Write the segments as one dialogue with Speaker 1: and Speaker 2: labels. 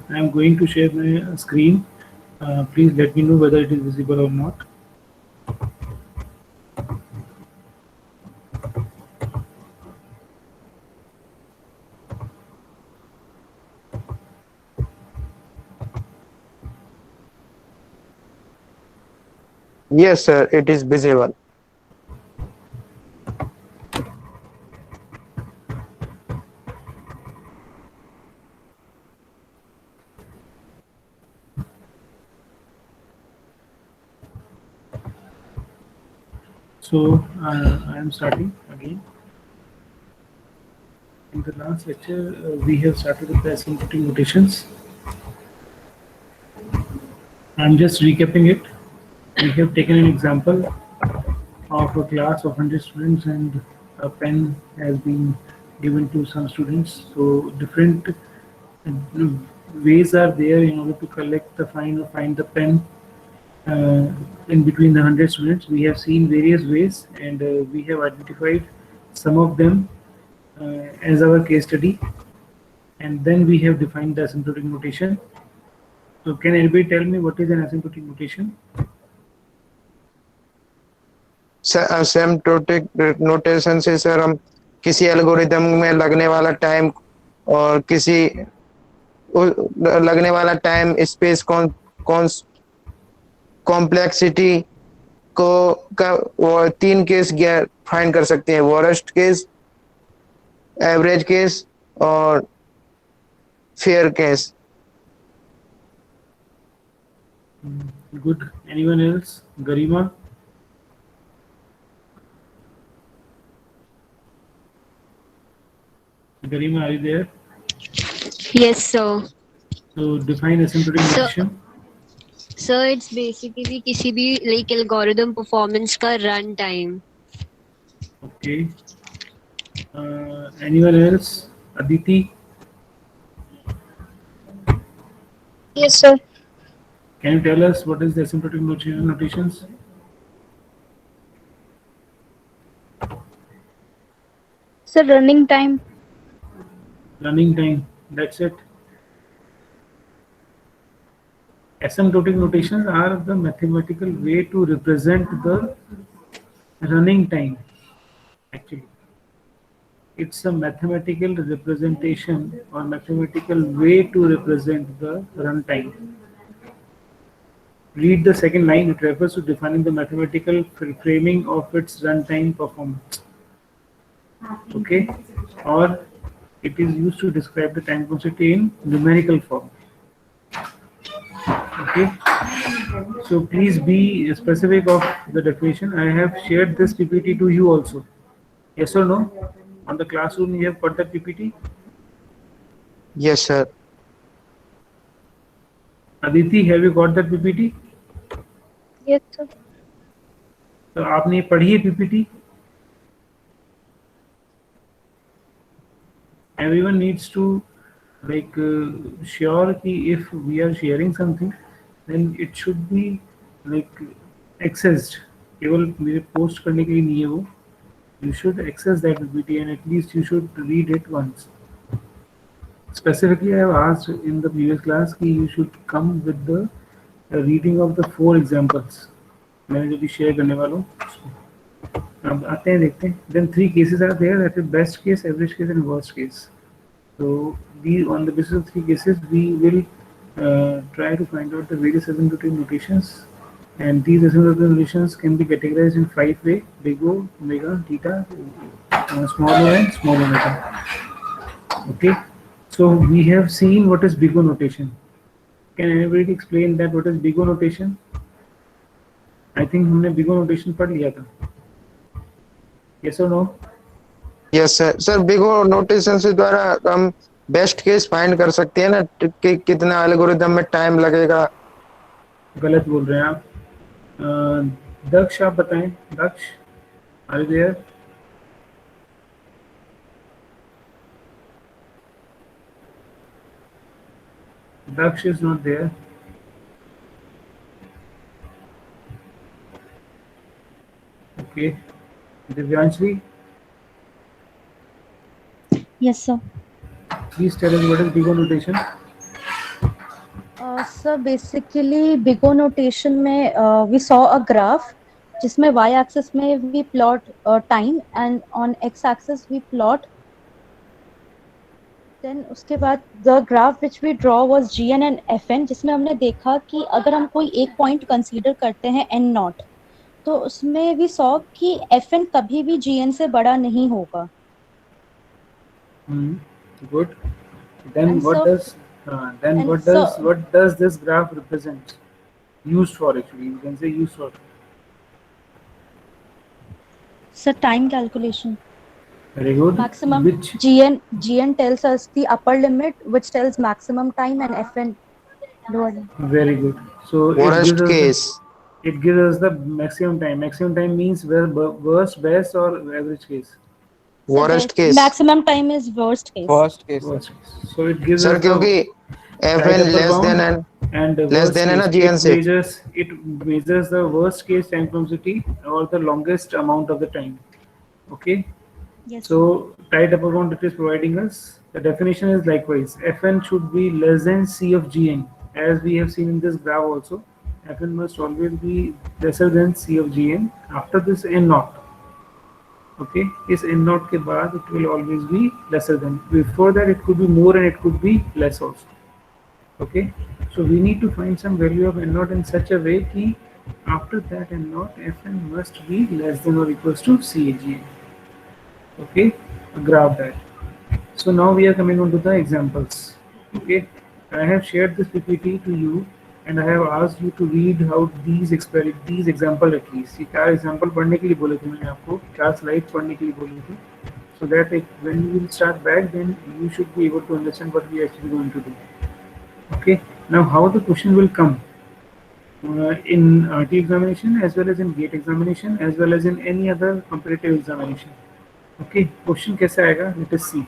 Speaker 1: I am going to share my screen. Please let me know whether it is visible or not.
Speaker 2: Yes, sir, it is visible.
Speaker 1: So I am starting again. In the last lecture, we have started with the asymptotic notations. I am just recapping it. We have taken an example of a class of 100 students and a pen has been given to some students. So different ways are there in order to collect the find the pen in between the 100 students. We have seen various ways and we have identified some of them as our case study, and then we have defined the asymptotic notation. So can anybody tell me what is an asymptotic notation?
Speaker 2: Asymptotic notation से sir हम किसी algorithm में लगने वाला time और किसी लगने वाला टाइम स्पेस कौन कॉम्प्लेक्सिटी को का वो तीन केस फाइंड कर सकते हैं, वर्स्ट केस, एवरेज केस और fair case.
Speaker 1: Good. Anyone else? Garima? Garima, are you there?
Speaker 3: Yes, sir.
Speaker 1: So define asymptotic
Speaker 3: So,
Speaker 1: notation.
Speaker 3: so it's basically किसी भी like algorithm performance का run time.
Speaker 1: Okay. Anyone else? Aditi,
Speaker 4: Yes, sir.
Speaker 1: can you tell us what is the asymptotic notations?
Speaker 4: Sir, running time.
Speaker 1: Running time. That's it. Asymptotic notations are the mathematical way to represent the running time. Actually, it's a mathematical representation or mathematical way to represent the runtime. Read the second line. It refers to defining the mathematical framing of its runtime performance. Okay, or it is used to describe the time complexity in numerical form. Okay, so please be specific of the definition. I have shared this PPT to you also. Yes or no? On the classroom, you have got that PPT.
Speaker 2: Yes, sir.
Speaker 1: Aditi, have you got that PPT?
Speaker 4: Yes, sir.
Speaker 1: तो आपने पढ़ी है PPT? Everyone needs to like sure कि if we are sharing something, then it should be like accessed. केवल मेरे post करने के लिए नहीं है वो. You should access that PPT and at least you should read it once. Specifically, I have asked in the previous class that you should come with the reading of the 4 examples. मैंने जो भी share करने वाला हूँ. अब आते हैं देखते हैं. Then 3 cases are there, that is best case, average case, and worst case. So on the basis of 3 cases, we will try to find out the various asymptotic notations, and these asymptotic notations can be categorized in 5 ways: big O, omega, theta, small o, and small omega. Okay, so we have seen what is big O notation. Can anybody explain that what is big O notation? I think हमने big O notation पढ़ लिया था. Yes or no?
Speaker 2: Yes sir. Sir big O notation से द्वारा हम best case find कर सकते हैं ना कि कितना एल्गोरिदम में टाइम लगेगा.
Speaker 1: गलत बोल रहे हैं आप. दक्ष आप बताएं. Daksh, are you there? Daksh is not there. Okay. Divyanshri,
Speaker 4: Yes, sir.
Speaker 1: Please tell us what is big O notation.
Speaker 5: Sir, basically big O notation में we saw a graph जिसमें y axis में we plot time and on x axis we plot. Then उसके बाद the graph which we draw was gn and fn जिसमें हमने देखा कि अगर हम कोई एक point consider करते हैं n naught तो उसमें we saw कि fn कभी भी gn से बड़ा नहीं होगा.
Speaker 1: Good. Then
Speaker 5: And
Speaker 1: what
Speaker 5: so-
Speaker 1: does
Speaker 5: and so-
Speaker 1: what does this graph represent? Used for, actually, you can say used for.
Speaker 5: Sir, time calculation.
Speaker 1: Very good.
Speaker 5: Maximum
Speaker 1: Which
Speaker 5: gn tells us the upper limit which tells maximum time and fn lower limit.
Speaker 1: very good. So
Speaker 2: Worst case.
Speaker 1: It gives us the maximum time. Maximum time means worst, best, or average case.
Speaker 2: Worst case.
Speaker 5: Maximum time is worst case.
Speaker 6: First case
Speaker 1: Worst case. So it gives
Speaker 2: sir
Speaker 1: us
Speaker 2: क्योंकि
Speaker 1: right
Speaker 2: fn
Speaker 1: upper
Speaker 2: less
Speaker 1: bound
Speaker 2: than n
Speaker 1: and
Speaker 2: less
Speaker 1: worst
Speaker 2: than है ना
Speaker 1: case.
Speaker 2: GN से.
Speaker 1: It measures the worst case time complexity or the longest amount of the time. Okay.
Speaker 5: Yes.
Speaker 1: So tight upper bound it is providing us. The definition is likewise. Fn should be less than C of Gn, as we have seen in this graph also. Fn must always be lesser than C of Gn. After this n naught. Okay, is n naught के बाद it will always be lesser than. Before that it could be more and it could be less also. Okay, so we need to find some value of n naught in such a way कि after that n naught fn must be less than or equals to CAGN. Okay, graph that. So now we are coming on to the examples. Okay, I have shared this PPT to you and I have asked you to read out these example at least. ये 4 example पढ़ने के लिए बोले थे मैंने आपको, 4 slides पढ़ने के लिए बोले थे. So that when you will start back, then you should be able to understand what we are actually going to do. Okay. Now how the question will come in RT examination as well as in GATE examination as well as in any other competitive examination. Okay. Question कैसा आएगा? Let us see.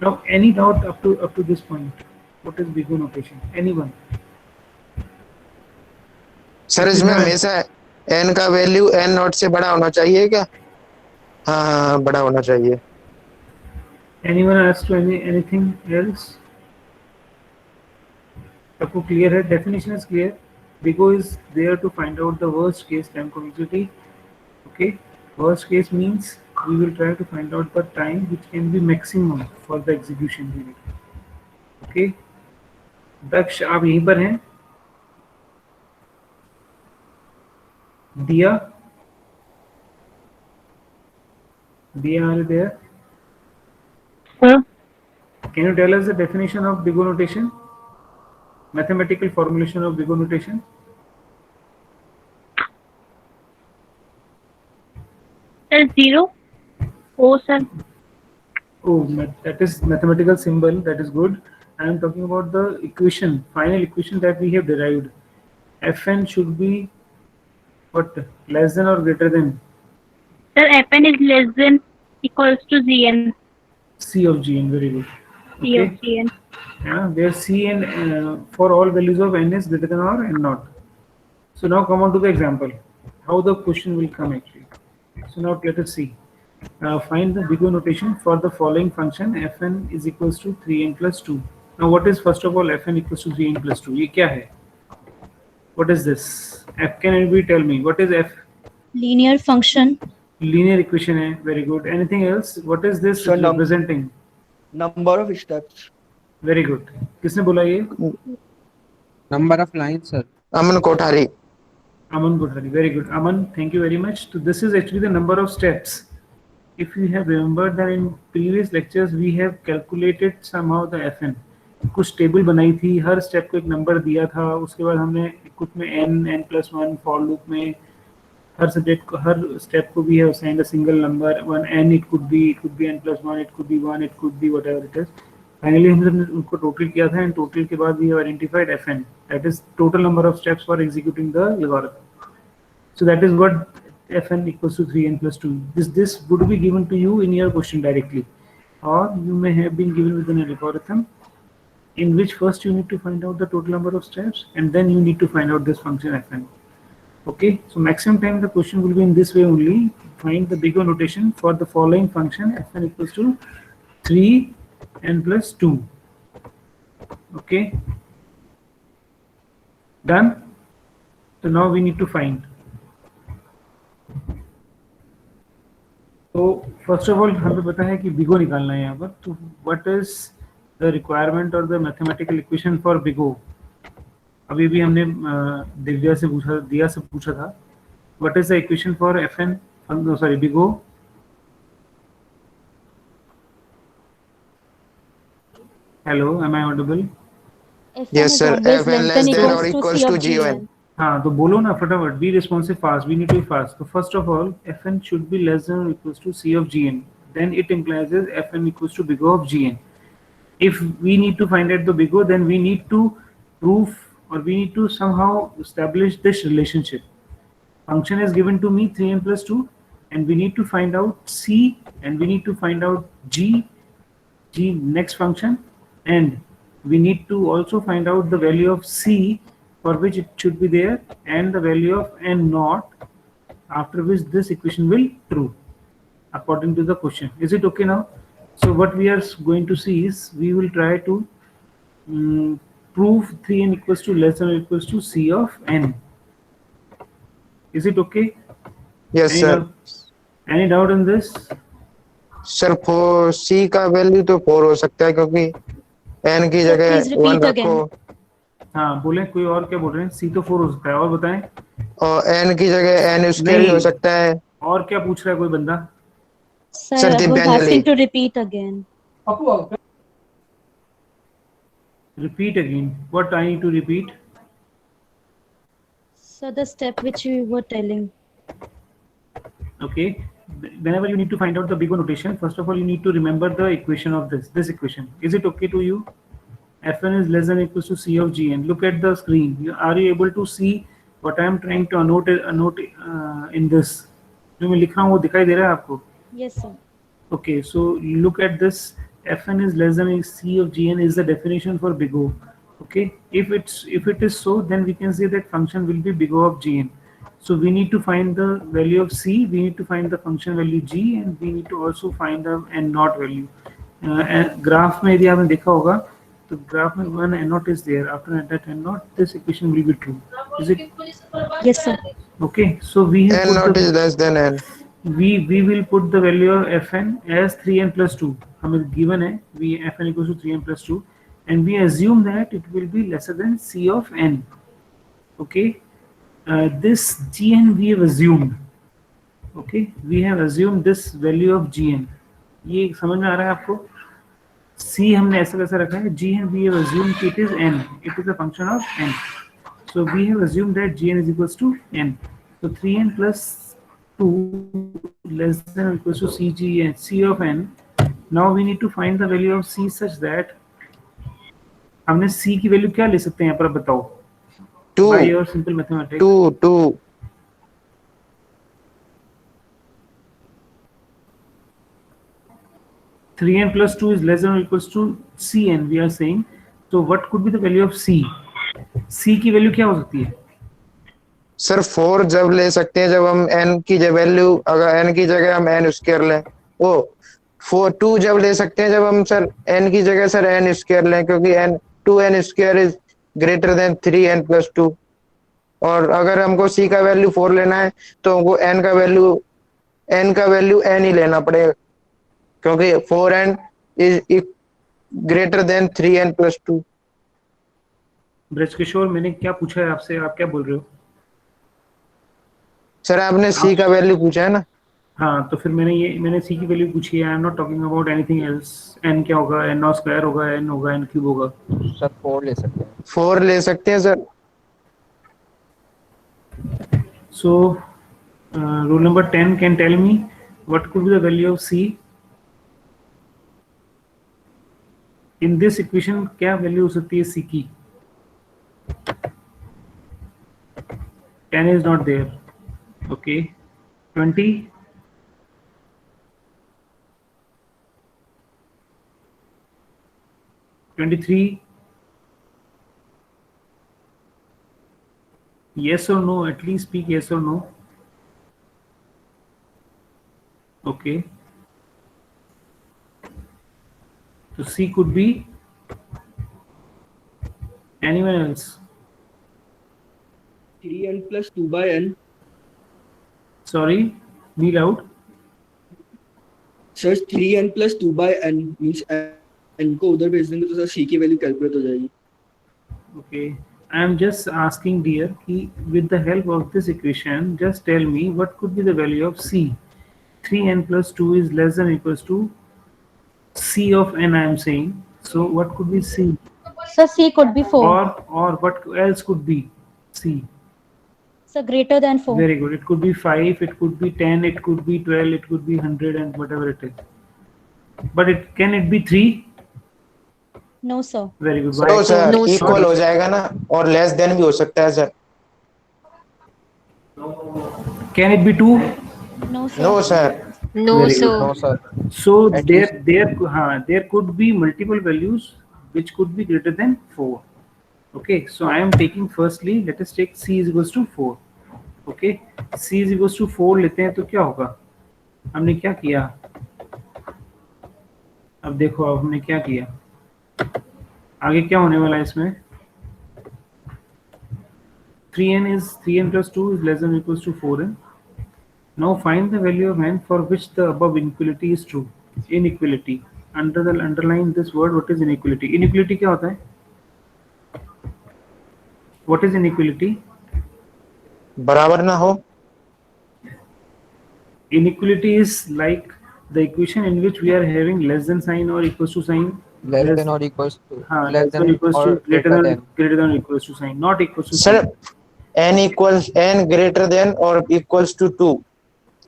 Speaker 1: Now any doubt up to this point? What is big O notation? Anyone?
Speaker 2: Sir इसमें हमेशा n का value n not से बड़ा होना चाहिए क्या? हाँ बड़ा होना चाहिए.
Speaker 1: Anyone asked to anything else? आपको क्लियर है? Definition is clear. Big O is there to find out the worst case time complexity. Okay, worst case means we will try to find out the time which can be maximum for the execution period. Okay, दक्ष आप यहीं पर हैं? Diya, are you there?
Speaker 4: Sir.
Speaker 1: Can you tell us the definition of big O notation? Mathematical formulation of big O notation?
Speaker 4: Sir, 0. Oh, sir.
Speaker 1: Oh, that is mathematical symbol. That is good. I am talking about the equation, final equation that we have derived. Fn should be what? Less than or greater than
Speaker 4: Sir, Fn is less than equals to Gn.
Speaker 1: C of Gn. Very good.
Speaker 4: C of Gn.
Speaker 1: Yeah, where C and for all values of n is greater than or n naught. So now come on to the example. How the question will come actually. So now let us see. Find the big O notation for the following function. Fn is equals to 3n plus 2. Now what is first of all Fn equals to 3n plus 2? ये क्या है? What is this? F, can anybody tell me what is F?
Speaker 5: Linear function.
Speaker 1: Linear equation है. Very good. Anything else? What is this
Speaker 6: So
Speaker 1: representing?
Speaker 6: Number of steps.
Speaker 1: Very good. किसने बोला ये?
Speaker 6: Number of lines sir.
Speaker 2: Aman Kothari.
Speaker 1: Aman Kothari. Very good. Aman, thank you very much. So this is actually the number of steps. If you have remembered that in previous lectures we have calculated somehow the Fn. कुछ table बनाई थी, हर step को एक number दिया था, उसके बाद हमने कुछ में n+1 फॉर लूप में हर सब्जेक्ट को हर स्टेप को भी है assigned a single number 1 n it could be n+1 it could be 1 it could be whatever it is. Finally हमने उनको टोटल किया था एंड टोटल के बाद we have identified Fn, that is total number of steps for executing the algorithm. So that is what Fn equals to 3n plus 2. This would be given to you in your question directly, or you may have been given with an algorithm in which first you need to find out the total number of steps and then you need to find out this function Fn. Okay, so maximum time the question will be in this way only. Find the big O notation for the following function. Fn equals to 3n plus 2. Okay, done. So now we need to find. तो first of all हमें पता है कि बिगो निकालना है यहाँ पर. तो व्हाट इज द रिक्वायरमेंट और the mathematical equation for big O? अभी भी हमने दिव्या से पूछा था. What is the equation for FN, sorry big O? Hello, am I audible?
Speaker 2: Yes, sir. Fn less than or equals to Gon.
Speaker 1: हाँ, तो बोलो ना फटाफट. Be responsive fast, we need to be fast. तो first of all Fn should be less than और equals to C of Gn. Then it implies Fn equals to big O of Gn. If we need to find out the big O, then we need to prove or we need to somehow establish this relationship. Function is given to me 3n plus 2, and we need to find out C, and we need to find out G next function, and we need to also find out the value of C for which it should be there, and the value of n naught after which this equation will true according to the question. Is it okay now? So what we are going to see is we will try to prove 3n equals to less than or equals to C of n. Is it okay?
Speaker 2: Yes, sir.
Speaker 1: Any doubt in this?
Speaker 2: Sir four C का value तो 4 हो सकता है क्योंकि n की
Speaker 5: Sir,
Speaker 2: जगह
Speaker 5: please repeat
Speaker 2: 1 रखो
Speaker 1: हाँ बोले, कोई और क्या बोल रहे हैं? C तो 4 हो सकता है, और बताएं.
Speaker 2: और n की जगह n स्क्वायर
Speaker 1: नहीं.
Speaker 2: हो सकता है.
Speaker 1: और क्या पूछ रहा है कोई बंदा?
Speaker 5: Sir,
Speaker 2: Sir,
Speaker 5: I was
Speaker 2: Divyanjali.
Speaker 5: asking to repeat again.
Speaker 1: Repeat again. What I need to repeat?
Speaker 5: So the step which you were telling.
Speaker 1: Okay. Whenever you need to find out the big O notation, first of all you need to remember the equation of this equation. Is it okay to you? Fn is less than or equals to C of Gn. Look at the screen. Are you able to see what I am trying to annote in this? जो मैं लिख रहा हूँ वो दिखाई दे रहा है आपको?
Speaker 5: Yes, sir.
Speaker 1: Okay, so look at this. Fn is less than C of Gn is the definition for big O. Okay, if it is so, then we can say that function will be big O of Gn. So we need to find the value of C, we need to find the function value G, and we need to also find the n naught value. Graph में यदि आपने देखा होगा तो graph में when n naught is there, after that n naught, this equation will be true. Is it?
Speaker 5: Yes, sir.
Speaker 1: Okay, so we have
Speaker 2: n
Speaker 1: put
Speaker 2: naught
Speaker 1: the,
Speaker 2: is less than n.
Speaker 1: we will put the value of Fn as 3n plus 2. हमें given है we Fn equals to 3n plus 2, and we assume that it will be lesser than C of n. Okay, this Gn we have assumed. Okay, we have assumed this value of Gn. ये समझ में आ रहा है आपको? C हमने ऐसा कैसा रखा है? Gn we have assumed it is n. It is a function of n. So we have assumed that Gn is equals to n. So 3n plus 2 less than or equals to Cgn, C of n. Now we need to find the value of C such that हमने C की value क्या ले सकते हैं यहाँ पर, बताओ?
Speaker 2: 2
Speaker 1: By your simple mathematics.
Speaker 2: 2
Speaker 1: 3n plus 2 is less than or equals to Cn, we are saying. So what could be the value of C? C की वैल्यू क्या हो सकती है?
Speaker 2: सर 4 जब ले सकते हैं जब हम n की वैल्यू, अगर n की जगह हम n स्क्वायर लें. वो 2 जब ले सकते हैं जब हम सर n की जगह सर n स्क्वायर लें, क्योंकि n 2n square is greater than 3n plus 2. और अगर हमको C का वैल्यू 4 लेना है तो हमको n का वैल्यू n ही लेना पड़ेगा, क्योंकि 4n is greater than 3n plus 2.
Speaker 1: Brajkishore, मैंने क्या पूछा है आपसे, आप क्या बोल रहे हो?
Speaker 2: सर आपने C का वैल्यू पूछा है ना?
Speaker 1: हाँ, तो फिर मैंने C की वैल्यू पूछी है. I am not talking about anything else. n क्या होगा? n नॉट स्क्वायर होगा, n होगा, n क्यूब होगा.
Speaker 6: सर 4 ले सकते हैं.
Speaker 2: 4 ले सकते हैं sir.
Speaker 1: So rule number 10 can tell me what could be the value of C in this equation. क्या वैल्यू हो सकती है C की? 10 is not there. Okay, 20, 23. Yes or no? At least speak yes or no. Okay. So C could be anyone else.
Speaker 7: 3n plus 2 by n.
Speaker 1: Sorry, be loud.
Speaker 7: Sir 3n plus 2 by n means n को उधर भेज देंगे तो sir c की value calculate हो जाएगी.
Speaker 1: Okay, I am just asking dear कि with the help of this equation just tell me what could be the value of C. 3n plus 2 is less than or equals to C of n, I am saying. So what could be C?
Speaker 5: So C could be 4.
Speaker 1: Or what else could be C?
Speaker 5: So greater than 4.
Speaker 1: Very good. It could be 5, it could be 10, it could be 12, it could be 100 and whatever it is. But can it be 3?
Speaker 5: No, sir.
Speaker 1: Very good.
Speaker 2: तो sir
Speaker 3: No, sir.
Speaker 2: Equal हो जाएगा ना, और less than भी हो सकता है sir.
Speaker 1: Can it be 2?
Speaker 5: No, sir.
Speaker 2: No sir.
Speaker 3: No,
Speaker 1: Very
Speaker 3: sir.
Speaker 6: No, sir.
Speaker 1: So
Speaker 6: At
Speaker 1: there could be multiple values which could be greater than 4. Okay, so I am taking firstly, let us take C is equals to 4. Okay, C is equals to 4 लेते हैं तो क्या होगा? हमने क्या किया? अब देखो, अब हमने क्या किया, आगे क्या होने वाला है इसमें? 3n plus 2 is less than or equals to 4n. Now find the value of n for which the above inequality is true. Inequality. Underline this word. What is inequality? Inequality क्या होता है? What is inequality?
Speaker 2: बराबर ना हो.
Speaker 1: Inequality is like the equation in which we are having less than sign or equals to sign.
Speaker 6: Less than or equals to.
Speaker 1: हाँ,
Speaker 6: Less than
Speaker 1: equals
Speaker 6: or
Speaker 1: to greater
Speaker 6: greater
Speaker 1: than
Speaker 6: than.
Speaker 1: greater than or equals to sign, not equals to
Speaker 2: sir
Speaker 1: sign.
Speaker 2: n greater than or equals to 2,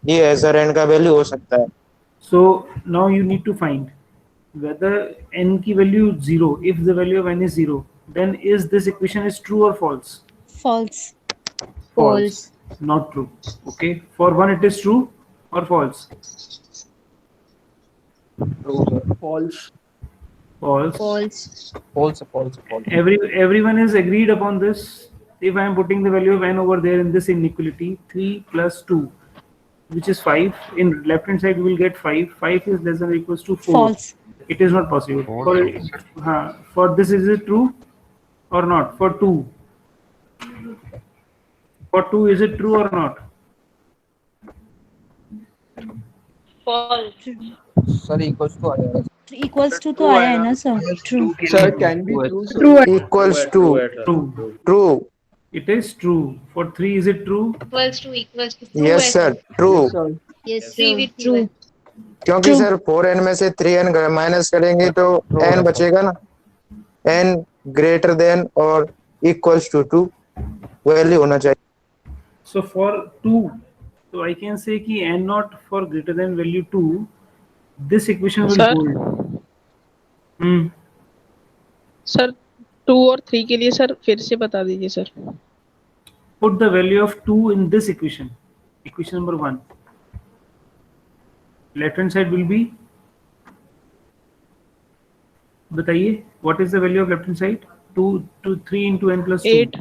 Speaker 2: ये है sir n का value हो सकता है.
Speaker 1: So now you need to find whether n की value 0. If the value of n is 0, then is this equation is true or false?
Speaker 5: False.
Speaker 3: False.
Speaker 1: Not true. Okay. For one it is true or false?
Speaker 6: True, sir.
Speaker 7: False.
Speaker 1: False.
Speaker 3: False.
Speaker 6: False, false, false.
Speaker 1: Everyone is agreed upon this. If I am putting the value of n over there in this inequality, 3 plus 2, which is 5. In left hand side we will get 5. 5 is less than or equals to 4.
Speaker 5: False.
Speaker 1: It is not possible.
Speaker 6: False.
Speaker 1: For this, is it true or not? For 2. For 2, is it true or not?
Speaker 4: False.
Speaker 6: Sir, equals to आ जाएगा.
Speaker 5: Equals to तो आया है ना sir? True.
Speaker 7: Sir, can be true. Sir.
Speaker 4: True.
Speaker 2: equals to
Speaker 1: True.
Speaker 2: true.
Speaker 1: It is true. For 3, is it true?
Speaker 4: Equals to true.
Speaker 2: yes sir, true.
Speaker 7: Sir.
Speaker 3: Yes,
Speaker 4: Three
Speaker 3: sir.
Speaker 4: with
Speaker 3: True.
Speaker 2: क्योंकि
Speaker 5: True.
Speaker 2: Sir 4n में से 3n minus करेंगे तो n बचेगा ना. n greater than और equals to 2 value होना चाहिए.
Speaker 1: So for 2, so I can say कि n not for greater than value 2, this equation will
Speaker 8: Sir?
Speaker 1: hold.
Speaker 8: Sir 2 और 3 के लिए सर फिर से बता दीजिए sir.
Speaker 1: Put the value of 2 in this equation. Equation number 1. Left hand side will be, बताइए, what is the value of left hand side? 2 to 3 into n plus 2.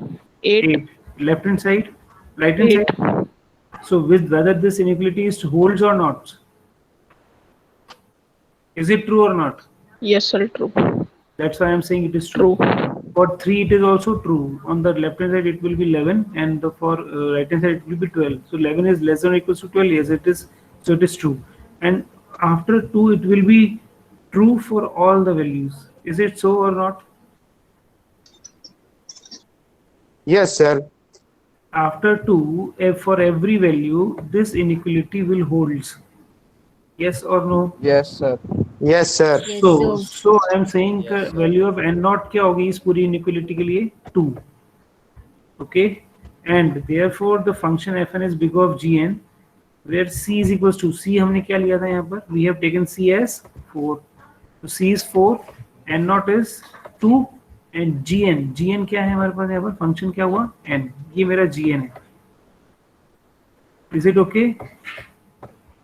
Speaker 8: 8.
Speaker 1: Left hand side, right hand
Speaker 8: 8.
Speaker 1: side. So with whether this inequality is holds or not. Is it true or not?
Speaker 8: Yes sir, true.
Speaker 1: That's why I'm saying it is true. For 3 it is also true. On the left hand side it will be 11 and for right hand side it will be 12. So 11 is less than or equals to 12. Yes, it is. So it is true. And after 2 it will be true for all the values. Is it so or not?
Speaker 2: yes sir.
Speaker 1: After 2, for every value this inequality will holds. Yes or no?
Speaker 6: Yes sir.
Speaker 2: yes sir.
Speaker 3: Yes,
Speaker 1: So
Speaker 3: sir.
Speaker 1: I am saying value of n naught क्या होगी इस पूरी inequality के लिए? 2. Okay, and therefore the function fn is big of gn, where c is equals to, c हमने क्या लिया था यहाँ पर? We have taken c as 4. So c is 4, n naught is 2 and gn क्या है हमारे पास यहाँ पर? Function क्या हुआ? n. ये मेरा gn है. Is it okay?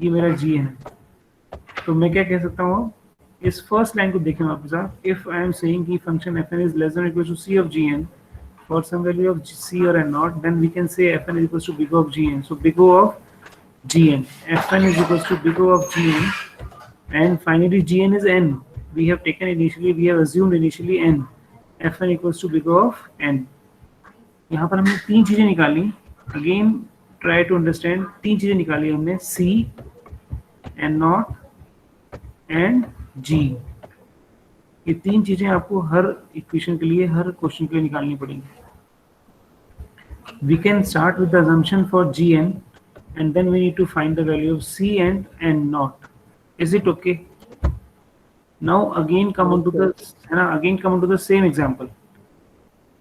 Speaker 1: ये मेरा gn है. तो मैं क्या कह सकता हूँ? इस फर्स्ट लाइन को देखें वापस आप. If I am saying कि function fn is less than or equals to c of gn for some value of c or n naught, then we can say fn is equals to big O of gn. So big O of gn, fn is equals to big O of gn, and finally gn is n. we have assumed initially n, fn equals to big O of n. यहाँ पर हमने तीन चीजें निकाली. Again try to understand. तीन चीजें निकाली हमने, c, n naught and g. ये तीन चीजें आपको हर इक्वेशन के लिए, हर क्वेश्चन के लिए निकालनी पड़ेंगी. We can start with the assumption for gn and then we need to find the value of c and n naught. Is it okay? Now again come on to the same example.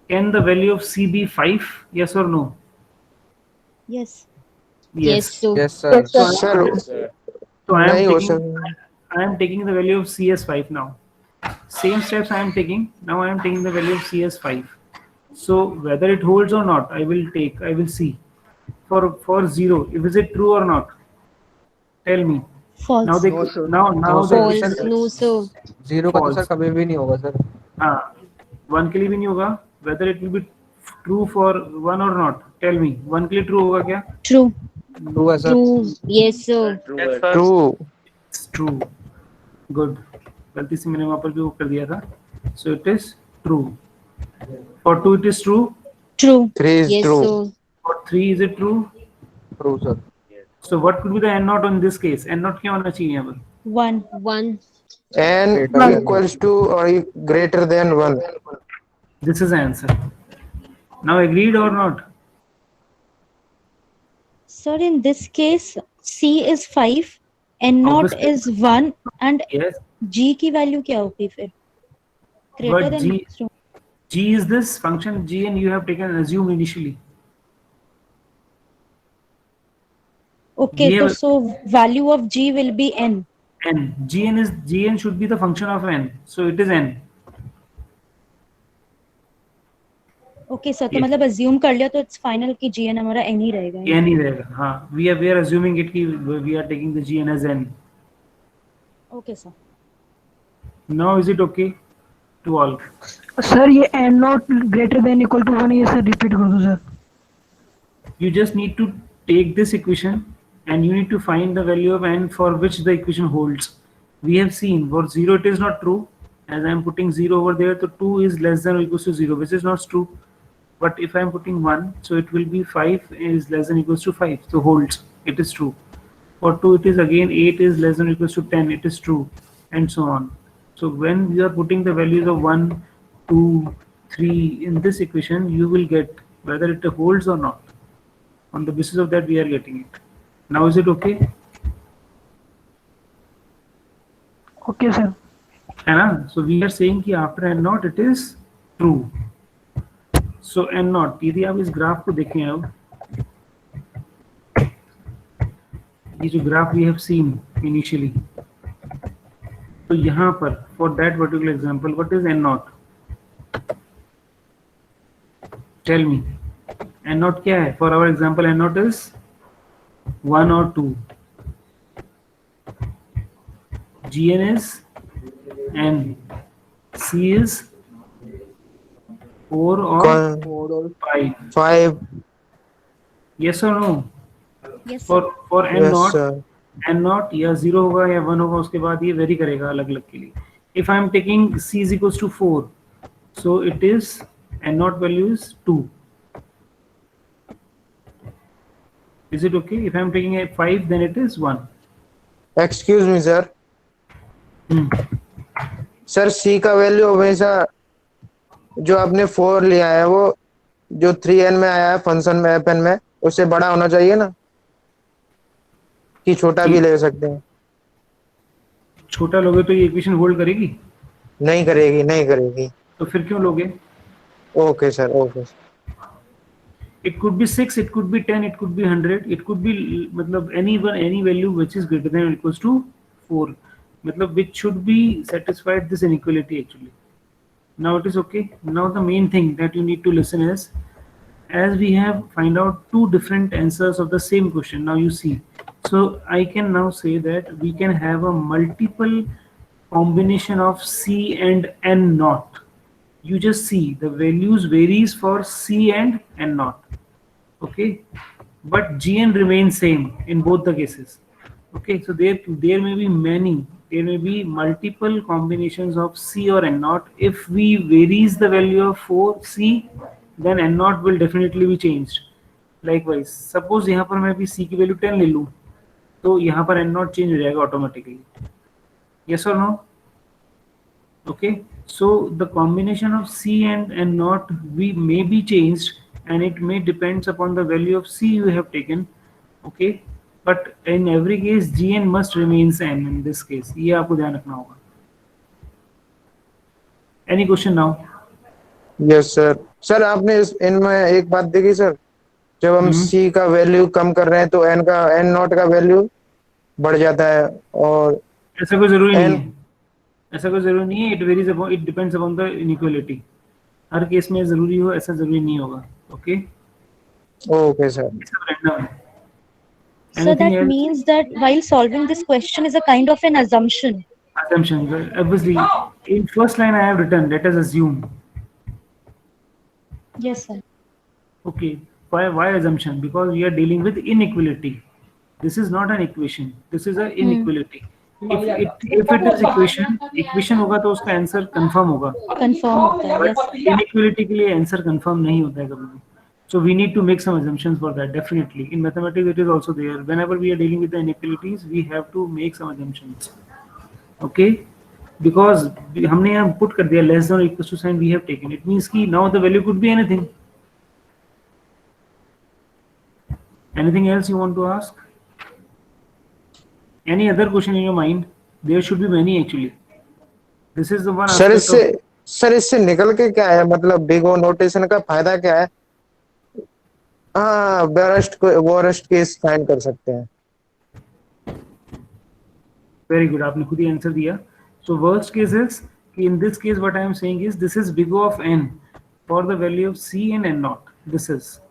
Speaker 1: Can the value of c be 5? Yes or no?
Speaker 5: Yes.
Speaker 3: Yes, so
Speaker 6: Yes, sir.
Speaker 2: Sir
Speaker 1: So
Speaker 2: नहीं हो सकता.
Speaker 1: I am taking the value of c as 5 now. Same steps I am taking. Now I am taking the value of c as 5. So whether it holds or not, I will see. For 0, if is it true or not? Tell me.
Speaker 5: False.
Speaker 1: Now they
Speaker 7: No, sir.
Speaker 1: now
Speaker 6: No,
Speaker 1: the
Speaker 3: false,
Speaker 1: equation,
Speaker 3: no, so
Speaker 6: zero का तो
Speaker 1: False.
Speaker 6: Sir कभी भी नहीं होगा sir.
Speaker 1: हाँ, 1 के लिए भी नहीं होगा. Whether it will be true for 1 or not? Tell me. 1 के लिए true होगा क्या?
Speaker 5: True.
Speaker 6: ट्रू है sir.
Speaker 3: true. Yes, sir.
Speaker 2: True.
Speaker 1: It's true. Good. गलती से मैंने वहाँ पर भी वो कर दिया था. So it is true. For 2 it is true.
Speaker 5: True.
Speaker 2: 3 is
Speaker 3: Yes,
Speaker 2: true.
Speaker 3: so
Speaker 1: For 3 is it true?
Speaker 6: True sir.
Speaker 1: So what could be the n naught in this case? N naught क्या होना चाहिए यहाँ पर?
Speaker 5: 1.
Speaker 3: 1.
Speaker 2: n equals to or greater than 1.
Speaker 1: This is the answer. Now agreed or not?
Speaker 5: Sir, in this case, C is 5, N naught
Speaker 1: Obviously.
Speaker 5: is 1, and
Speaker 1: Yes.
Speaker 5: G की value क्या होगी फिर? Greater
Speaker 1: But
Speaker 5: than
Speaker 1: G-
Speaker 5: equals to-
Speaker 1: G is this function g and you have taken assumed initially.
Speaker 5: Okay,
Speaker 1: We
Speaker 5: so,
Speaker 1: have-
Speaker 5: so value of G will be N.
Speaker 1: N. Gn should be the function of n. So it is n.
Speaker 5: Okay, sir, तो
Speaker 1: Yes.
Speaker 5: मतलब assume कर लिया तो it's final कि GN हमारा N ही रहेगा.
Speaker 1: n ही रहेगा. हाँ. We are assuming it कि we are taking the gn as n.
Speaker 5: Okay, sir.
Speaker 1: Now is it okay to all?
Speaker 9: Sir ये N not greater than equal to 1 ये sir repeat कर दो sir.
Speaker 1: You just need to take this equation and you need to find the value of n for which the equation holds. We have seen for 0 it is not true. As I am putting 0 over there, so 2 is less than or equals to 0, which is not true. But if I am putting 1, so it will be 5 is less than or equals to 5, so holds, it is true. For 2 it is again 8 is less than or equals to 10, it is true, and so on. So when you are putting the values of 1, 2, 3 in this equation, you will get whether it holds or not. On the basis of that, we are getting it. Now is it okay?
Speaker 9: Okay sir.
Speaker 1: है ना? So we are saying कि after n naught it is true. So n naught, यदि आप इस graph को देखें अब, ये जो graph we have seen initially, तो यहाँ पर for that particular example, what is n naught? Tell me. n naught क्या है? For our example, n naught is 1 or 2. Gn is n. C is 4 or 5.
Speaker 2: 5.
Speaker 1: Yes or no?
Speaker 5: Yes, sir.
Speaker 1: For n
Speaker 2: Yes,
Speaker 1: naught,
Speaker 2: sir.
Speaker 1: n naught या 0 होगा या 1 होगा, उसके बाद ये very करेगा अलग अलग के लिए. If I am taking c is equals to 4, so it is n naught value is 2. Is it okay? If I am taking a 5, then it is 1.
Speaker 2: Excuse me, sir. Sir c का value हमेशा जो आपने 4 लिया है वो जो 3n में आया है फंक्शन में fn में उससे बड़ा होना चाहिए ना, कि छोटा भी ले सकते हैं?
Speaker 1: छोटा लोगे तो ये इक्वेशन होल्ड करेगी,
Speaker 2: नहीं करेगी, नहीं करेगी.
Speaker 1: तो फिर क्यों लोगे?
Speaker 2: Okay sir, okay.
Speaker 1: It could be 6, it could be 10, it could be 100, it could be मतलब any value which is greater than or equals to 4, मतलब which should be satisfied this inequality actually. Now it is okay. Now the main thing that you need to listen is, as we have find out 2 different answers of the same question. Now you see, so I can now say that we can have a multiple combination of c and n naught. You just see the values varies for c and n naught. Okay, but gn remains same in both the cases. Okay, so there may be many there may be multiple combinations of C or N naught. If we varies the value of 4C, then N naught will definitely be changed. Likewise, suppose यहाँ पर मैं भी C की value 10 ले लूँ, तो यहाँ पर N naught चेंज हो जाएगा automatically. Yes or no? Okay. So the combination of C and N naught may be changed, and it may depends upon the value of C you have taken. Okay. But in every case, Gn must remains n in this case. ये आपको ध्यान रखना होगा. Any question now?
Speaker 2: Yes sir. Sir आपने इनमें एक बात देखी सर, जब हम C का वैल्यू कम कर रहे हैं तो N नॉट का वैल्यू बढ़ जाता है, और
Speaker 1: ऐसा कोई जरूरी नहीं है. ऐसा कोई जरूरी नहीं है. It varies upon, it depends upon the inequality. Her case में जरूरी हो ऐसा जरूरी नहीं होगा. Okay?
Speaker 2: Okay sir.
Speaker 1: Random है.
Speaker 5: So that means that while solving this question is a kind of an assumption.
Speaker 1: Assumption. Obviously, in first line I have written, let us assume.
Speaker 5: Yes, sir.
Speaker 1: Okay. Why assumption? Because we are dealing with inequality. This is not an equation. This is an inequality. If it is equation होगा तो उसका answer confirm होगा.
Speaker 5: Confirm होता है. Yes.
Speaker 1: Inequality के लिए answer confirm नहीं होता है कभी भी. So we need to make some assumptions for that. Definitely, in mathematics it is also there. Whenever we are dealing with the inequalities, we have to make some assumptions. Okay, because हमने यहाँ put कर दिया less than or equal to sign we have taken. It means कि now the value could be anything. Anything else you want to ask? Any other question in your mind? There should be many actually. This is the one.
Speaker 2: Sir इससे निकल के क्या है, मतलब big O notation का फायदा क्या है? हाँ, वर्स्ट केस फाइंड कर सकते हैं.
Speaker 1: Very good. आपने खुद ही आंसर दिया. So worst case is in this case what I am saying is this is big O of n for the value of C and N naught. This is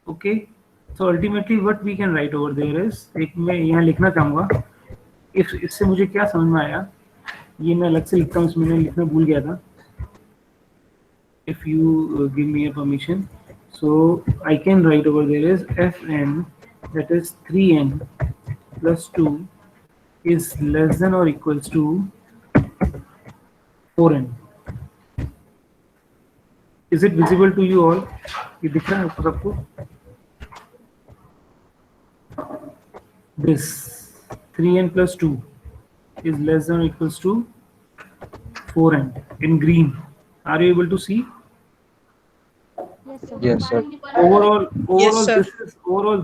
Speaker 1: okay. So ultimately what we can write over there is, एक मैं यहाँ लिखना चाहूँगा. इससे मुझे क्या समझ में आया, ये मैं अलग से लिखता हूँ, इसमें मैं लिखना भूल गया था. If you give me a permission. So I can write over there is Fn, that is 3n plus 2 is less than or equals to 4n. Is it visible to you all? ये दिख रहा है आपको सबको? This 3n plus 2 is less than or equals to 4n in green. Are you able to see?
Speaker 6: Yes, sir.
Speaker 1: Overall,
Speaker 8: Yes, sir.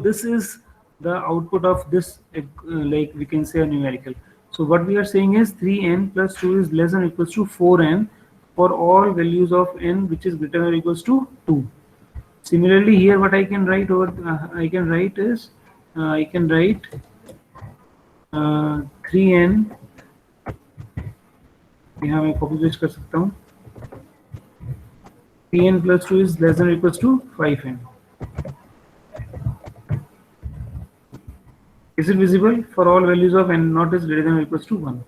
Speaker 1: this is the output of this, like we can say a numerical. So what we are saying is 3n plus 2 is less than or equals to 4n for all values of n which is greater than or equals to 2. Similarly, here what I can write over, I can write 3n. यहाँ मैं copy paste कर सकता हूँ. 3n plus 2 is less than or equals to 5n. Is it visible? For all values of n naught is greater than or equals to 1.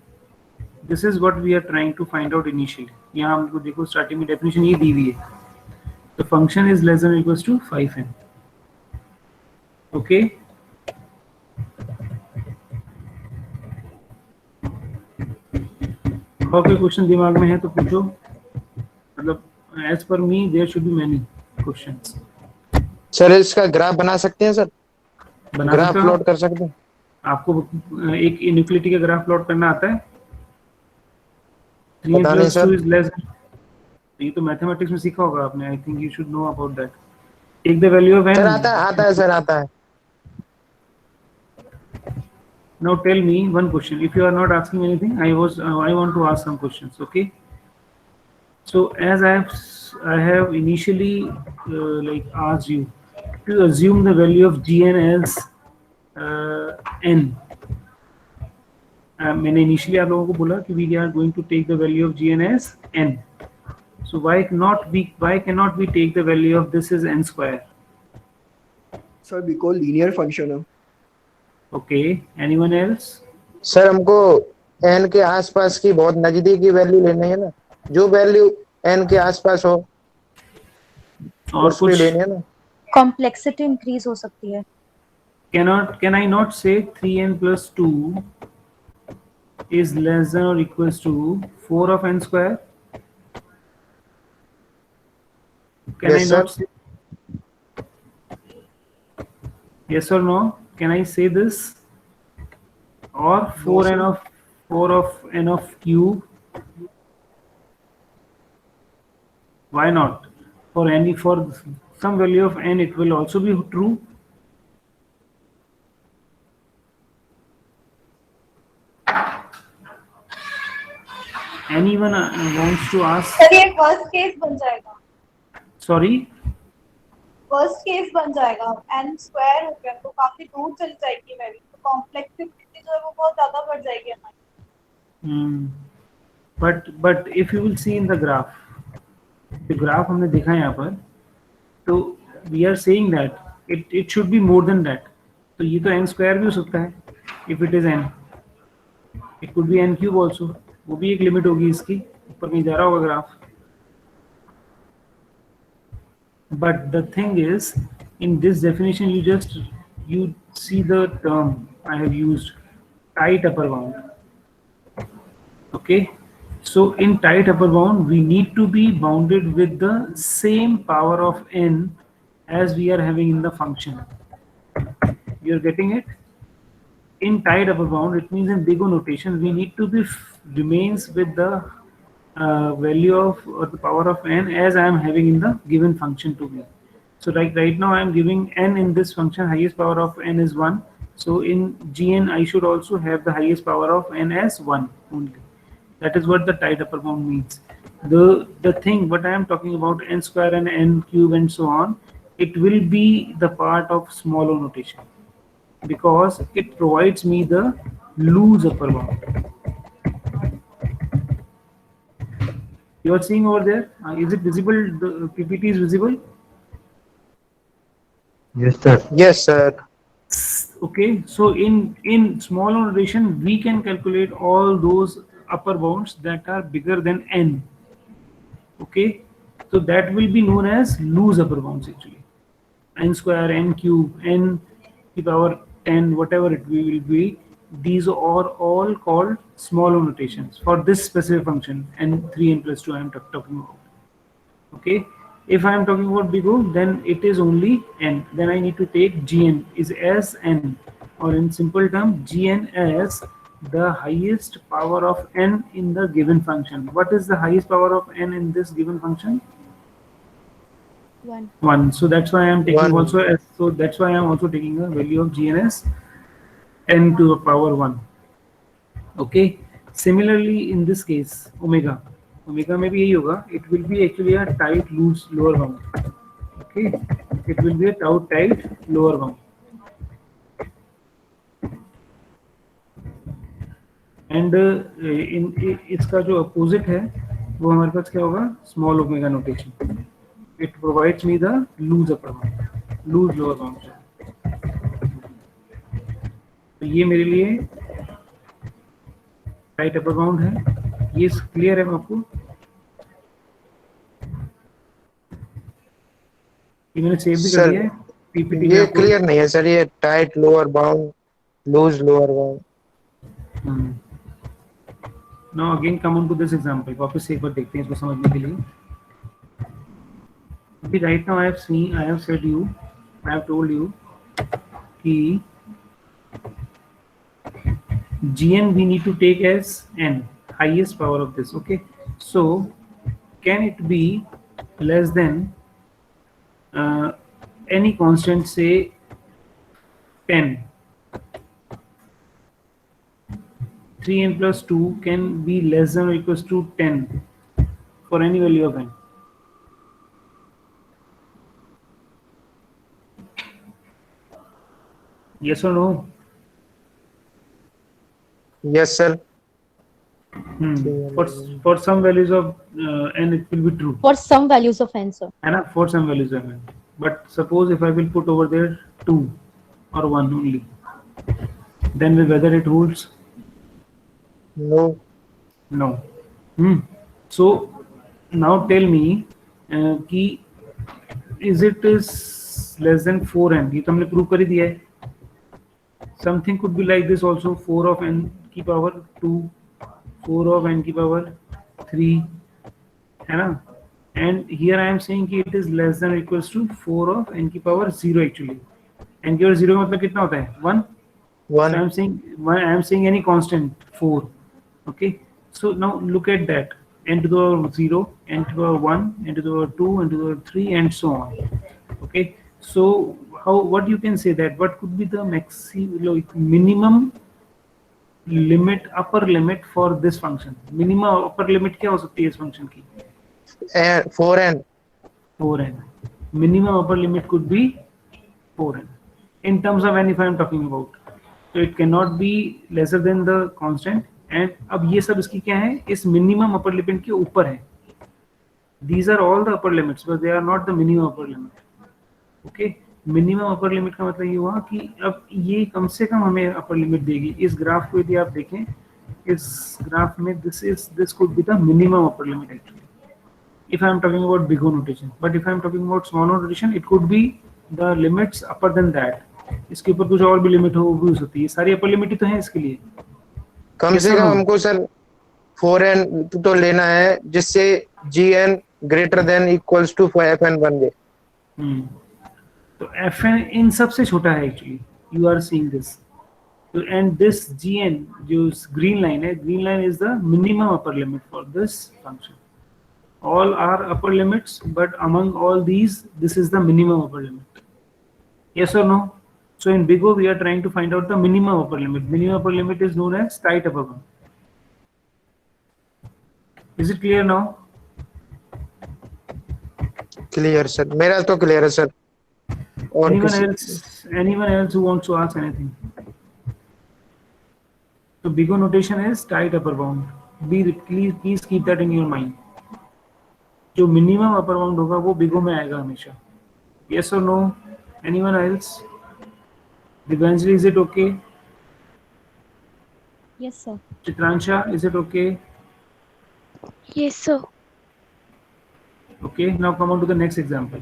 Speaker 1: This is what we are trying to find out initially. यहाँ हमको देखो starting में definition ये दी हुई है. The function is less than or equals to 5n. Okay. और कोई question दिमाग में है तो पूछो. मतलब as per me there should be many questions.
Speaker 2: Sir इसका ग्राफ बना सकते हैं सर? ग्राफ प्लॉट कर सकते हैं?
Speaker 1: आपको एक इनइक्वालिटी का ग्राफ प्लॉट करना आता है? 3n
Speaker 2: पता नहीं
Speaker 1: plus
Speaker 2: सर.
Speaker 1: 2 is less. ये तो मैथमेटिक्स में सीखा होगा आपने. I think you should know about that. Take the value of n.
Speaker 2: Sir आता है सर, आता है.
Speaker 1: Now tell me one question. If you are not asking anything, I want to ask some questions. Okay. So as I have initially like asked you to assume the value of Gn as n. मैंने initially आप लोगों को बोला कि we are going to take the value of Gn as n. So why cannot we take the value of this as n square?
Speaker 7: Sir, because linear function है.
Speaker 1: Okay. Anyone else?
Speaker 2: Sir हमको n के आसपास की बहुत नजदीकी value लेनी है ना, जो वैल्यू n के आसपास हो
Speaker 1: और कुछ
Speaker 2: लेनी है ना.
Speaker 5: कॉम्प्लेक्सिटी इंक्रीज हो सकती है.
Speaker 1: can I not say 3n plus 2 is less than or equals to 4 of n square? Can
Speaker 2: Yes,
Speaker 1: I
Speaker 2: sir.
Speaker 1: not say yes or no? Can I say this? Or 4n
Speaker 7: sir.
Speaker 1: of 4 of n of cube? Why not? For any for some value of n, it will also be true. Anyone wants to ask?
Speaker 10: Sir ये first case बन जाएगा,
Speaker 1: Sorry.
Speaker 10: First case बन जाएगा, n square हो गया तो काफी दूर चली जाएगी वैल्यू, तो कॉम्प्लेक्सिटी जो है वो बहुत ज्यादा बढ़ जाएगी हमारी।
Speaker 1: But if you will see in the graph, the graph हमने देखा है यहाँ पर, तो we are saying that it should be more than that. तो ये तो n square भी हो सकता है if it is n. It could be n cube also. वो भी एक लिमिट होगी इसकी, ऊपर कहीं जा रहा होगा graph. But the thing is, in this definition, you see the term I have used, tight upper bound. Okay, so in tight upper bound, we need to be bounded with the same power of n as we are having in the function. You're getting it? In tight upper bound, it means in big O notation, we need to be remains with the value of or the power of n as I am having in the given function to me. So like right now I am giving n in this function, highest power of n is 1. So in Gn I should also have the highest power of n as 1 only. That is what the tight upper bound means. The thing what I am talking about, n square and n cube and so on, it will be the part of small O notation because it provides me the loose upper bound. You are seeing over there? Is it visible? The PPT is visible?
Speaker 6: Yes, sir.
Speaker 2: Yes, sir.
Speaker 1: Okay, so in small O notation, we can calculate all those upper bounds that are bigger than n. Okay, so that will be known as loose upper bounds actually. N square, n cube, n to the power 10, whatever it will be. These are all called small O notations for this specific function n3 n plus 2 I am talking about. Okay, if I am talking about big O, then it is only n. Then I need to take Gn is as n, or in simple term, Gn as the highest power of n in the given function. What is the highest power of n in this given function? 1. So that's why I am taking
Speaker 2: 1.
Speaker 1: also as, so that's why I am also taking a value of Gn as n to the power 1. Okay, similarly in this case omega में भी यही होगा, it will be actually a tight loose lower bound. Okay, it will be a tight lower bound. And in इसका जो opposite है वो हमारे पास क्या होगा, small omega notation. It provides me the loose upper bound, loose lower bound. तो ये मेरे लिए टाइट अपर बाउंड है. ये क्लियर है आपको? ये मैंने सेव भी कर दिया है पीपीटी में.
Speaker 2: ये क्लियर नहीं है सर, ये tight lower bound, loose lower bound.
Speaker 1: Now again come on to this example. वापस एक बार देखते हैं इसको समझने के लिए. अभी right now I have said you, I have told you कि Gn we need to take as n, highest power of this. Okay, so can it be less than any constant, say 10? 3n plus 2 can be less than or equals to 10 for any value of n. Yes or no?
Speaker 2: Yes, sir.
Speaker 1: For some values of n it will be true.
Speaker 5: For some values of n, sir.
Speaker 1: And for some values of n. But suppose if I will put over there 2 or 1 only, then whether it holds?
Speaker 2: No.
Speaker 1: No. So now tell me कि is it is less than 4n? ये तो हमने prove कर ही दिया है. Something could be like this also, 4 of n की power 2 4 of n की power 3 है ना, and here I am saying कि it is less than or equals to 4 of n की power 0 actually. n की power 0 का मतलब कितना होता है 1. So I am saying any constant 4. Okay, so now look at that, n to the power 0, n to the power 1, n to the power 2, n to the power 3, and so on. Okay, so what you can say that what could be the minimum limit, upper limit for this function? Minimum upper limit क्या हो सकती है इस function की?
Speaker 2: 4n.
Speaker 1: 4n. Minimum upper limit could be 4n. In terms of n, if I am talking about, so it cannot be lesser than the constant. And अब ये सब इसकी क्या है, इस minimum upper limit के ऊपर है. These are all the upper limits, but they are not the minimum upper limit. Okay, minimum upper limit का मतलब ये हुआ कि अब ये कम से कम हमें upper limit देगी. इस ग्राफ को यदि आप देखें, इस ग्राफ में this could be the minimum upper limit actually. If I am talking about big O notation, but if I am talking about small O notation, it could be the limits upper than that. इसके ऊपर कुछ और भी limit हो भी हो सकती है. सारी अपर लिमिट ही तो है इसके लिए.
Speaker 2: कम से कम हमको सर 4n तो लेना है जिससे gn greater than equals to fn बन गए.
Speaker 1: तो fn इन सबसे छोटा है actually. You are seeing this. So and this gn जो green line है, green line is the minimum upper limit for this function. All are upper limits, but among all these, this is the minimum upper limit. Yes or no? So in big O, we are trying to find out the minimum upper limit. Minimum upper limit is known as tight upper bound. Is it clear now?
Speaker 2: Clear sir. मेरा तो clear है sir.
Speaker 1: Anyone else who wants to ask anything? So big O notation is tight upper bound. Please keep that in your mind. जो minimum upper bound होगा वो big O में आएगा हमेशा. Yes or no? Anyone else? Divanjali, is it okay?
Speaker 5: Yes, sir.
Speaker 1: Chitransha, is it okay?
Speaker 3: Yes, sir.
Speaker 1: Okay, now come on to the next example.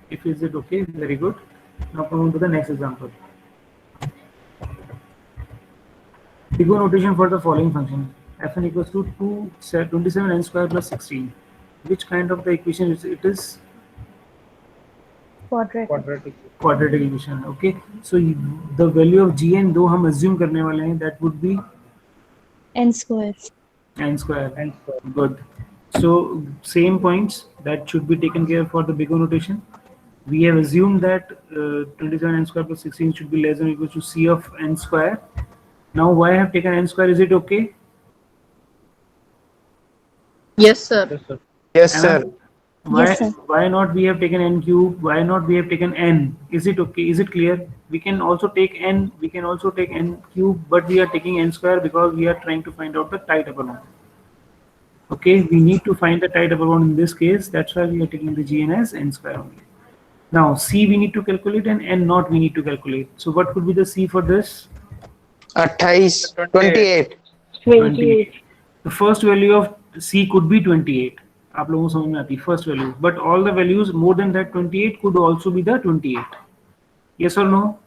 Speaker 1: If is it okay, very good. Now come on to the next example. Big O notation for the following function. Fn equals to 27n square plus 16. Which kind of the equation is it? Is
Speaker 5: Quadratic.
Speaker 1: Quadratic equation. Okay, so the value of gn दो हम assume करने वाले हैं, that would be
Speaker 5: n square.
Speaker 1: n square. Good. So same points that should be taken care for the big O notation. We have assumed that 27n square plus 16 should be less than or equal to c of n square. Now why I have taken n square? Is it okay?
Speaker 8: Yes, sir.
Speaker 2: Yes sir.
Speaker 1: Why,
Speaker 5: Yes, sir.
Speaker 1: why not we have taken n cube? Why not we have taken n? Is it okay? Is it clear? We can also take n. We can also take n cube, but we are taking n square because we are trying to find out the tight upper bound. Okay, we need to find the tight upper bound in this case. That's why we are taking the gn as n square only. Now c we need to calculate and n naught we need to calculate. So what could be the c for this?
Speaker 2: 28.
Speaker 1: 28. The first value of c could be 28. आप लोगों को समझ में आती है first value, but all the values more than that 28 could also be the 28. Yes or no?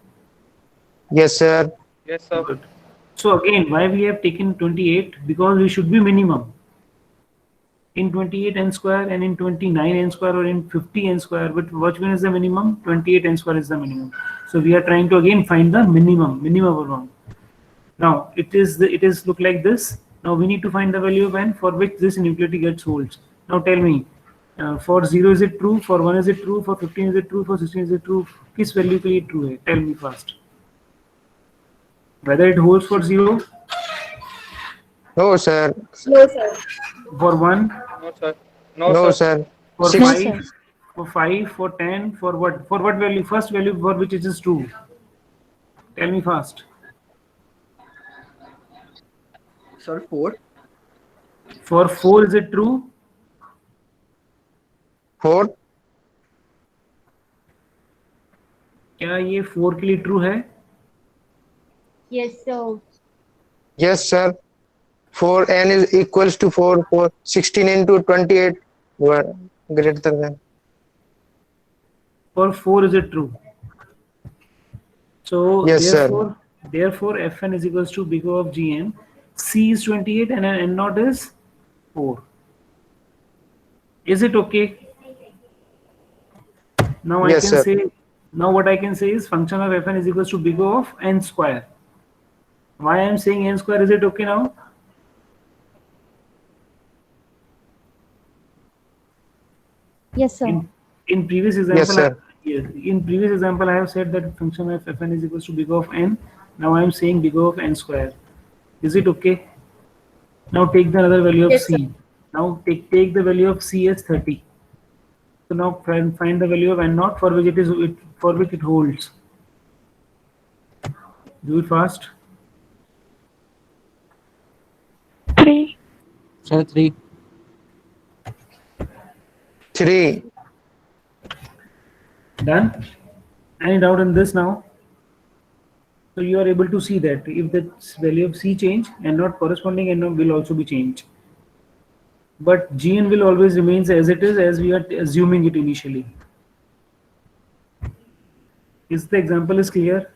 Speaker 2: Yes sir.
Speaker 6: Yes sir.
Speaker 1: Good. So again, why we have taken 28? Because we should be minimum. In 28 n square and in 29 n square or in 50 n square, but which one is the minimum? 28 n square is the minimum. So we are trying to again find the minimum upper bound. Now it is look like this. Now we need to find the value of n for which this inequality gets holds. Now tell me, for 0 is it true? For 1 is it true? For 15 is it true? For 16 is it true? किस value के लिए true है? Tell me first. Whether it holds for 0?
Speaker 2: No sir.
Speaker 10: No, sir.
Speaker 1: For 1?
Speaker 6: No sir.
Speaker 2: No sir.
Speaker 1: For
Speaker 2: Six-
Speaker 1: 5? For 5? For 10? For what? For what value? First value for which it is true? Tell me fast.
Speaker 7: Sir, 4.
Speaker 1: For 4 is it true?
Speaker 2: 4.
Speaker 1: क्या ये 4 के लिए true है?
Speaker 5: Yes, sir.
Speaker 2: Yes sir. 4n is equals to 4. 16 into 28 were greater than.
Speaker 1: For 4 is it true? So
Speaker 2: Yes, sir.
Speaker 1: therefore fn is equals to big O of gn C is 28 and an n naught is 4. Is it okay? Now
Speaker 2: Yes,
Speaker 1: I can
Speaker 2: sir.
Speaker 1: say, now what I can say is function of fn is equals to big O of n square. Why I am saying n square? Is it okay now?
Speaker 5: Yes, sir.
Speaker 1: In previous example,
Speaker 2: Yes, sir.
Speaker 1: in previous example, I have said that function of fn is equals to big O of n. Now I am saying big O of n square. Is it okay? Now take the other value of
Speaker 10: Yes,
Speaker 1: c. Now take the value of c as 30. So now find the value of n naught for which it holds. Do it fast.
Speaker 9: 3.
Speaker 6: Sir, 3.
Speaker 2: 3.
Speaker 1: Done. Any doubt in this now? So you are able to see that if the value of c change and not corresponding n naught will also be changed. But gn will always remains as it is, as we are assuming it initially. Is the example is clear?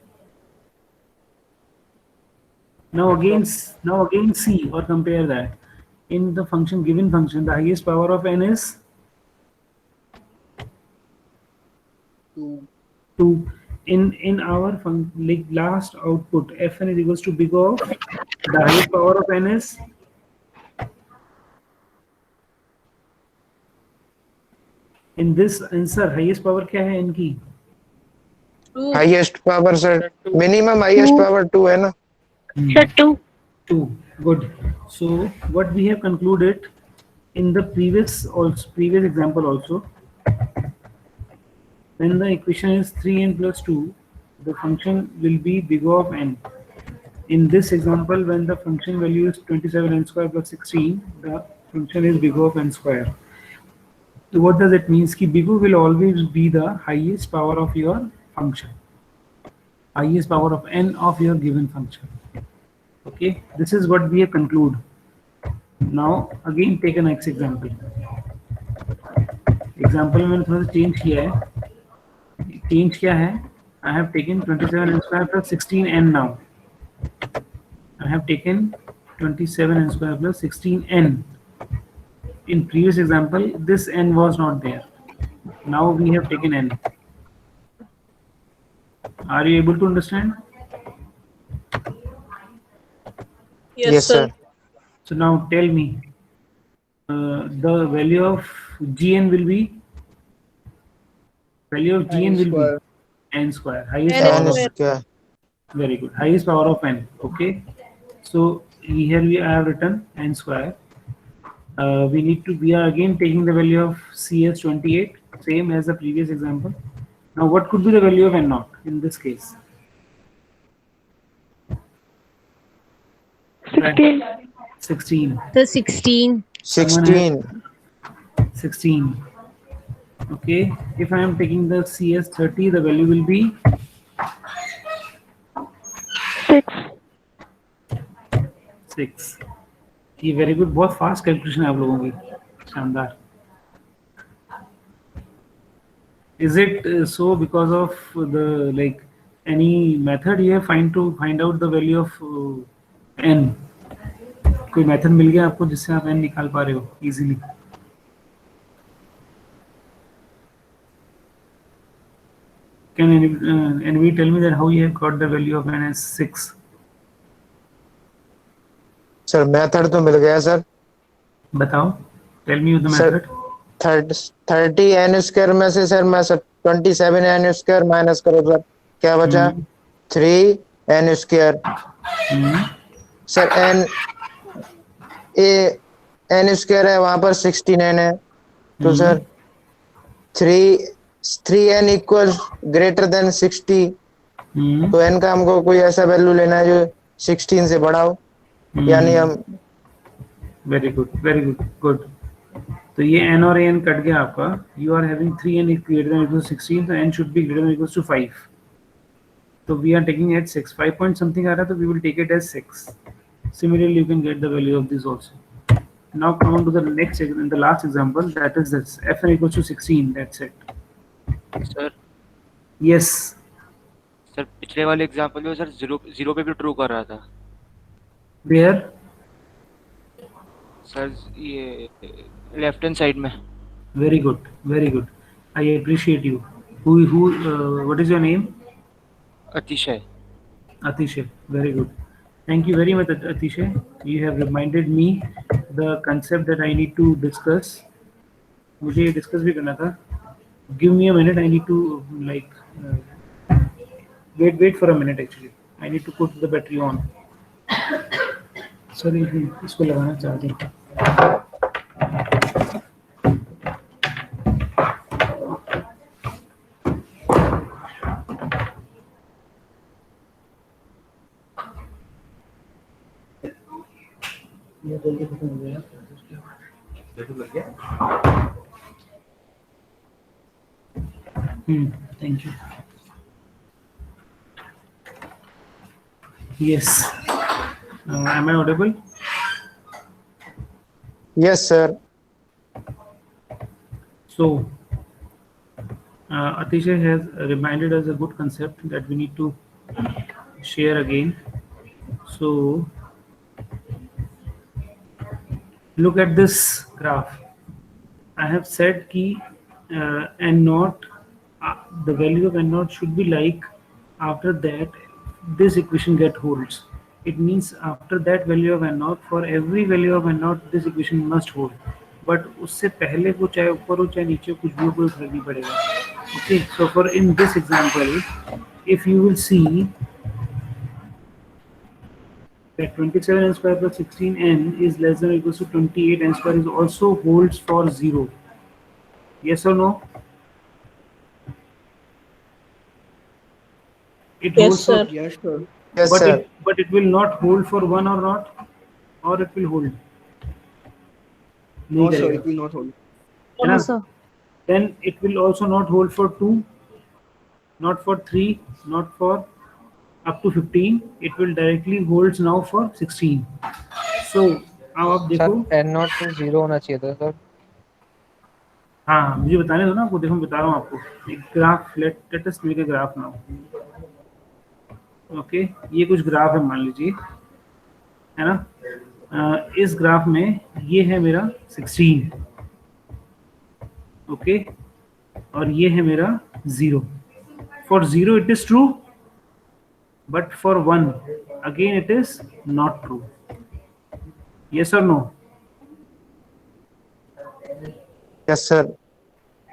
Speaker 1: Now again see or compare that. In the function, given function, the highest power of n is 2. In our last output, fn is equals to big O of the highest power of n is in this answer. Highest power क्या है n की?
Speaker 2: Highest power sir, minimum highest power 2 है ना?
Speaker 4: Sir, 2.
Speaker 1: 2. Good. So what we have concluded in the previous example also, when the equation is 3n plus 2, the function will be big O of n. In this example, when the function value is 27n square plus 16, the function is big O of n square. So what does it mean? Ki big O will always be the highest power of your function, highest power of n of your given function. Okay, this is what we have conclude. Now again take a next example. Example में मैंने थोड़ा सा change किया है. Change क्या है? I have taken 27n square plus 16n now. I have taken 27n square plus 16n. In previous example, this n was not there. Now we have taken n. Are you able to understand?
Speaker 2: Yes, sir.
Speaker 1: So now tell me, the value of gn will be n square. Highest power
Speaker 2: n
Speaker 1: of
Speaker 2: square.
Speaker 1: very good. Highest power of n. Okay. So here I have written n square. We are again taking the value of c as 28, same as the previous example. Now what could be the value of n naught in this case?
Speaker 9: 16.
Speaker 1: 16.
Speaker 3: So 16.
Speaker 2: 16.
Speaker 1: Okay. If I am taking the c as 30, the value will be 6. ये very good, बहुत fast calculation है आप लोगों की, शानदार. Is it so because of the any method you have find out the value of n? कोई method मिल गया आपको जिससे आप n निकाल पा रहे हो easily? Can anybody tell me that how you have got the value of n as 6?
Speaker 2: Sir method तो मिल गया सर.
Speaker 1: बताओ, tell me the
Speaker 2: sir
Speaker 1: method.
Speaker 2: 30n square में से सर मैं 27n स्क्वायर माइनस करो सर, क्या बचा? 3n square. Sir n square है, वहां पर 16n है, तो sir 3n equal greater than 60. तो n का हमको कोई ऐसा वैल्यू लेना है जो 16 से बड़ा हो, यानी हम.
Speaker 1: Very good. तो ये n और n कट गया आपका. You are having 3n is greater than or equal to 16, तो n should be greater than or equal to 5. तो we are taking at 6. 5 point something आ रहा है, तो we will take it as 6. Similarly, you can get the value of this also. Now come on to the next, in the last example, that is this fn equals to 16. That's it.
Speaker 11: Sir
Speaker 1: Yes.
Speaker 11: Sir पिछले वाले example में sir zero पे भी true कर रहा था.
Speaker 1: Where?
Speaker 11: Sir ये left hand side में।
Speaker 1: Very good, very good. I appreciate you. What is your name?
Speaker 11: अतिशय।
Speaker 1: Atishay. Very good. Thank you very much, Atishay. You have reminded me the concept that I need to discuss. मुझे ये discuss भी करना था. Give me a minute. I need to wait for a minute actually. I need to put the battery on. Sorry, इसको लगाना चाहती हूँ. ये जल्दी खत्म हो गया. Thank you. Yes. Am I audible?
Speaker 2: Yes, sir.
Speaker 1: So, Atishay has reminded us a good concept that we need to share again. So, look at this graph. I have said ki n naught, the value of n naught should be like after that this equation get holds. It means after that value of n naught, for every value of n naught this equation must hold. But उससे पहले को चाहे ऊपर हो चाहे नीचे कुछ भी हो कोई फर्क नहीं पड़ेगा. Okay, so for in this example, if you will see that 27n square plus 16n is less than or equals to 28n square is also holds for 0. Yes or no? It
Speaker 8: Yes,
Speaker 1: holds
Speaker 8: sir.
Speaker 7: Yes, sir.
Speaker 2: Yes,
Speaker 1: but
Speaker 2: sir.
Speaker 1: but it will not hold for 1 or not, or it will hold.
Speaker 7: No,
Speaker 1: नहीं
Speaker 7: sir,
Speaker 1: करेगा.
Speaker 7: it will not hold.
Speaker 1: है ना?
Speaker 5: No, sir.
Speaker 1: Then it will also not hold for 2, not for 3, not for up to 15. It will directly holds now for 16. So अब आप देखो.
Speaker 6: Sir n not तो 0 होना चाहिए था सर.
Speaker 1: हाँ मुझे बताने दो ना आपको. देखो मैं बता रहा हूँ आपको एक graph. Let us make a graph now. Okay, ये कुछ ग्राफ है मान लीजिए, है ना. इस ग्राफ में ये है मेरा 16. ओके, और ये है मेरा 0. For 0 it is true, but for 1 again it is not true. Yes और no?
Speaker 2: Yes, sir.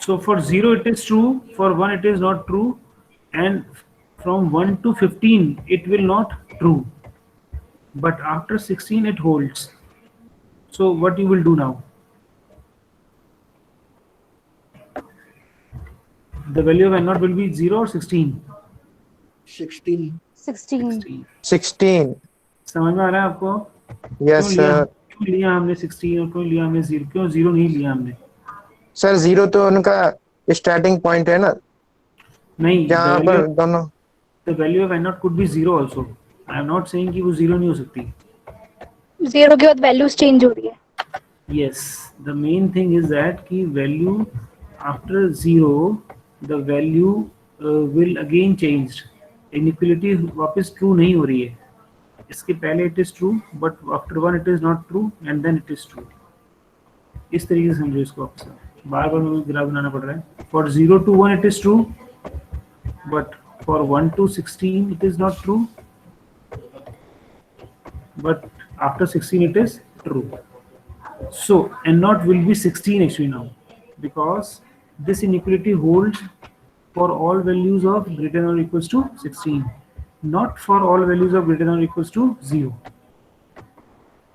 Speaker 1: So for 0 it is true, for 1 it is not true, and from 1 to 15 it will not true, but after 16 it holds. So what you will do now? The value of n naught will be 0 or 16?
Speaker 7: 16.
Speaker 5: 16.
Speaker 2: 16.
Speaker 1: समझ में आ रहा है आपको?
Speaker 2: Yes, sir.
Speaker 1: क्यों लिया हमने 16 और क्यों लिया हमने 0? क्यों 0 नहीं लिया हमने?
Speaker 2: सर 0 तो उनका स्टार्टिंग पॉइंट है ना,
Speaker 1: नहीं,
Speaker 2: जहाँ पर दोनों.
Speaker 1: the value of n naught could be 0 also. I am not saying कि वो 0 नहीं हो सकती.
Speaker 4: 0 के बाद वैल्यूज चेंज हो रही है.
Speaker 1: Yes, the main thing is that कि value after 0, the value will again changed. Inequality वापस true नहीं हो रही है. इसके पहले it is true, but after 1 it is not true, and then it is true. इस तरीके से समझो इसको. आपसे बार बार मुझे ग्राफ बनाना पड़ रहा है. For 0 to 1 it is true, but for 1 to 16 it is not true, but after 16 it is true. So n naught will be 16 actually now, because this inequality holds for all values of greater than or equals to 16, not for all values of greater than or equals to 0.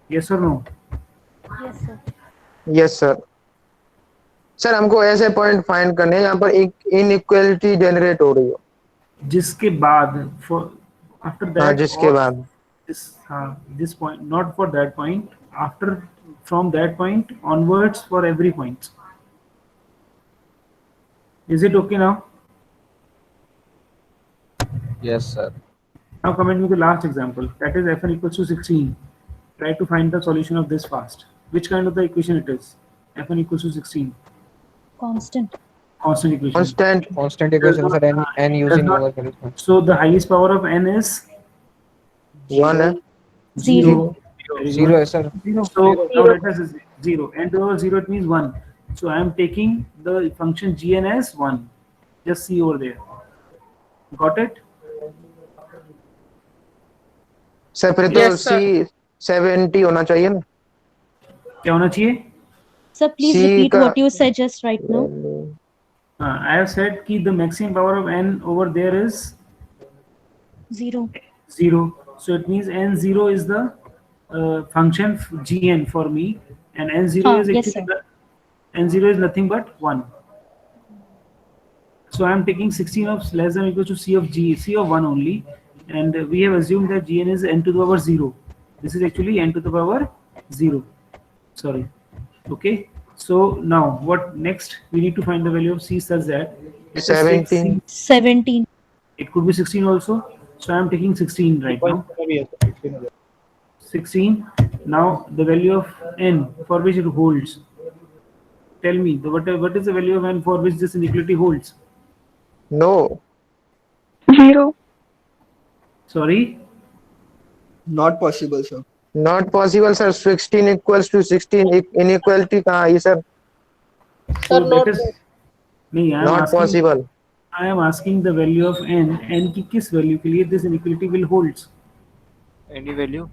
Speaker 1: Yes or no?
Speaker 5: Yes, sir.
Speaker 2: Yes, sir. Sir हमको ऐसे point find करने हैं जहाँ पर एक inequality generate हो रही हो,
Speaker 1: जिसके बाद for after that.
Speaker 2: हाँ, जिसके बाद
Speaker 1: this point, not for that point, after from that point onwards for every point. Is it okay now?
Speaker 6: Yes, sir.
Speaker 1: Now coming to the last example, that is fn equals to 16. Try to find the solution of this fast. Which kind of the equation it is? Fn equals to 16.
Speaker 5: Constant.
Speaker 1: Constant equation.
Speaker 6: Constant equation, sir. n using over condition.
Speaker 1: So the highest power of n is
Speaker 2: 1 है.
Speaker 5: 0.
Speaker 1: Very
Speaker 6: Zero
Speaker 1: good.
Speaker 6: है sir.
Speaker 1: So now let us is 0. N to the power 0 it means 1. So I am taking the function gn as 1. Just see over there. Got it?
Speaker 2: Sir फिर तो
Speaker 8: Yes, sir.
Speaker 2: C 70 होना चाहिए ना.
Speaker 1: क्या होना चाहिए?
Speaker 5: Sir, please
Speaker 2: C
Speaker 5: repeat
Speaker 2: का-
Speaker 5: what you said just right now.
Speaker 1: I have said that the maximum power of n over there is
Speaker 5: 0.
Speaker 1: 0. So it means n0 is the function gn for me, and n0 is
Speaker 5: yes,
Speaker 1: actually n0 is nothing but 1. So I am taking 16 of less than or equal to c of 1 only, and we have assumed that gn is n to the power 0. This is actually n to the power 0. Sorry. Okay. So now what next? We need to find the value of c such that let us take
Speaker 2: 17.
Speaker 1: c.
Speaker 5: 17.
Speaker 1: It could be 16 also. So I am taking 16 right now. 16. Now the value of n for which it holds. Tell me what is the value of n for which this inequality holds?
Speaker 2: No.
Speaker 4: 0.
Speaker 1: Sorry.
Speaker 7: Not possible, sir.
Speaker 2: Not possible, sir. 16 equals to 16. Inequality कहाँ है sir?
Speaker 1: So that is नहीं.
Speaker 2: Not possible.
Speaker 1: I am asking the value of n. n की किस value के लिए this inequality will holds?
Speaker 11: Any value?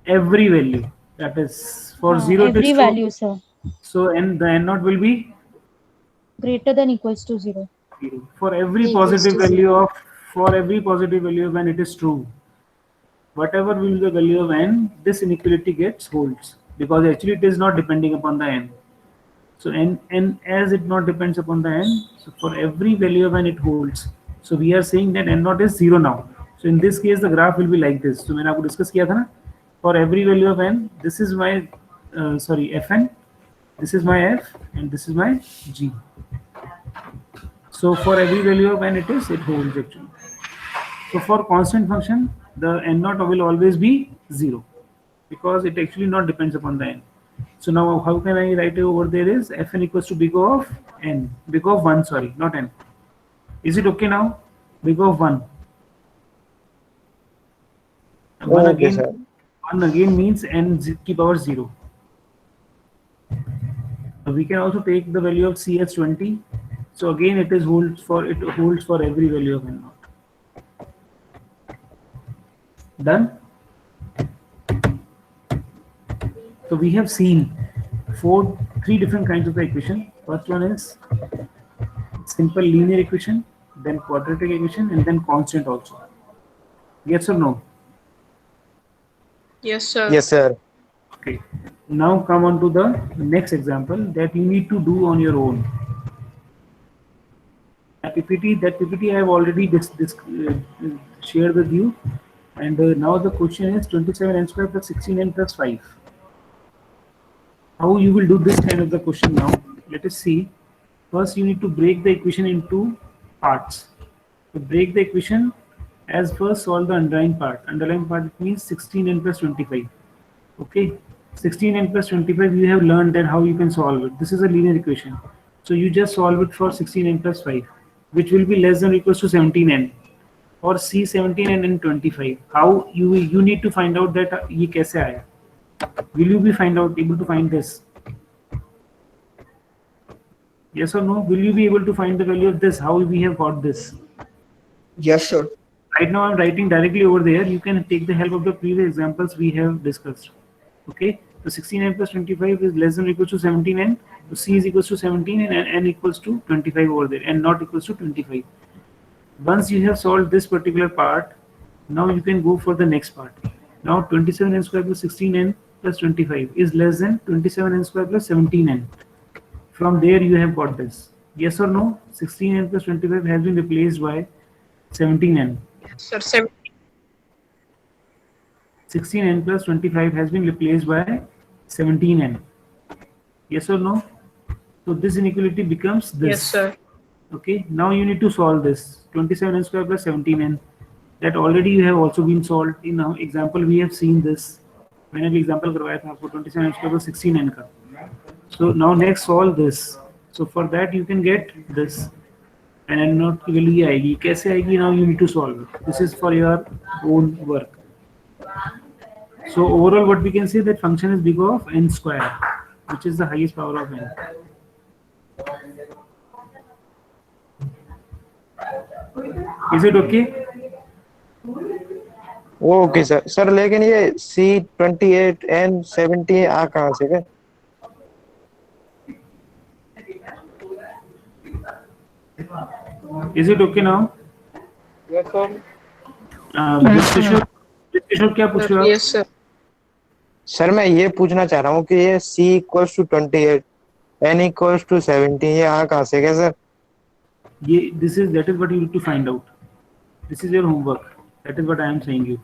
Speaker 1: Every value. That is for 0 it
Speaker 5: Every
Speaker 1: is true.
Speaker 5: value, sir.
Speaker 1: So the n naught will be
Speaker 5: Greater than equals to 0.
Speaker 1: 0. For every
Speaker 3: Equals
Speaker 1: positive
Speaker 3: to
Speaker 1: value of n it is true. Whatever will be the value of n, this inequality gets holds, because actually it is not depending upon the n. So n as it not depends upon the n, so for every value of n it holds. So we are saying that n naught is 0 now. So in this case the graph will be like this. So मैंने आपको discuss किया था ना, for every value of n, this is my fn, this is my f, and this is my g. So for every value of n it holds actually. So for constant function, the n naught will always be 0, because it actually not depends upon the n. So now how can I write it over there is fn equals to big O of n, big O of 1, sorry, not n. Is it okay now? Big O of 1.
Speaker 2: Okay, sir.
Speaker 1: 1 again means n की power 0. We can also take the value of c as 20. So again it holds for every value of n naught. Done. So we have seen three different kinds of the equation. First one is simple linear equation, then quadratic equation, and then constant also. Yes or no?
Speaker 8: Yes, sir.
Speaker 2: Yes, sir.
Speaker 1: Okay. Now come on to the next example that you need to do on your own. That PPT I have already shared with you. And now the question is 27n square plus 16n plus 5. How you will do this kind of the question now? Let us see. First, you need to break the equation into parts. To break the equation, as first solve the underlying part. Underlying part means 16n plus 25. Okay, 16n plus 25. You have learned that how you can solve it. This is a linear equation. So you just solve it for 16n plus 5, which will be less than or equals to 17n. Or C 17 and 25. How you need to find out that ये कैसे आया? Will you be able to find this? Yes or no? Will you be able to find the value of this? How we have got this?
Speaker 7: Yes, sir.
Speaker 1: Right now I'm writing directly over there. You can take the help of the previous examples we have discussed. Okay. So 16n plus 25 is less than or equals to 17n. So C is equals to 17 and n equals to 25 over there, and not equals to 25. Once you have solved this particular part, now you can go for the next part. Now 27n square plus 16n plus 25 is less than 27n square plus 17n. From there you have got this. Yes or no? 16n plus 25 has been replaced by 17n.
Speaker 8: Sir, 7.
Speaker 1: 16n plus 25 has been replaced by 17n. Yes or no? So this inequality becomes this.
Speaker 8: Yes, sir.
Speaker 1: Okay, now you need to solve this 27n square plus 17n. That already you have also been solved. In our example we have seen this. मैंने भी example करवाया था आपको 27n square plus 16n का. So now next solve this. So for that you can get this. And n naught की value आएगी. कैसे आएगी? Now you need to solve it. This is for your own work. So So overall, what we can say that function is big O of n square, which is the highest power of n. Is it okay?
Speaker 2: Okay sir sir लेकिन ये C28 N 70 आ कहाँ से गए?
Speaker 1: Is it okay now?
Speaker 8: Yes, sir.
Speaker 1: किशोर क्या पूछ रहे हो आप?
Speaker 8: Yes, sir.
Speaker 2: सर मैं ये पूछना चाह रहा हूँ कि ये C = 28 n = 70 ये आ कहाँ से गए सर?
Speaker 1: ये that is what you need to find out. This is your homework. That is what I am saying you.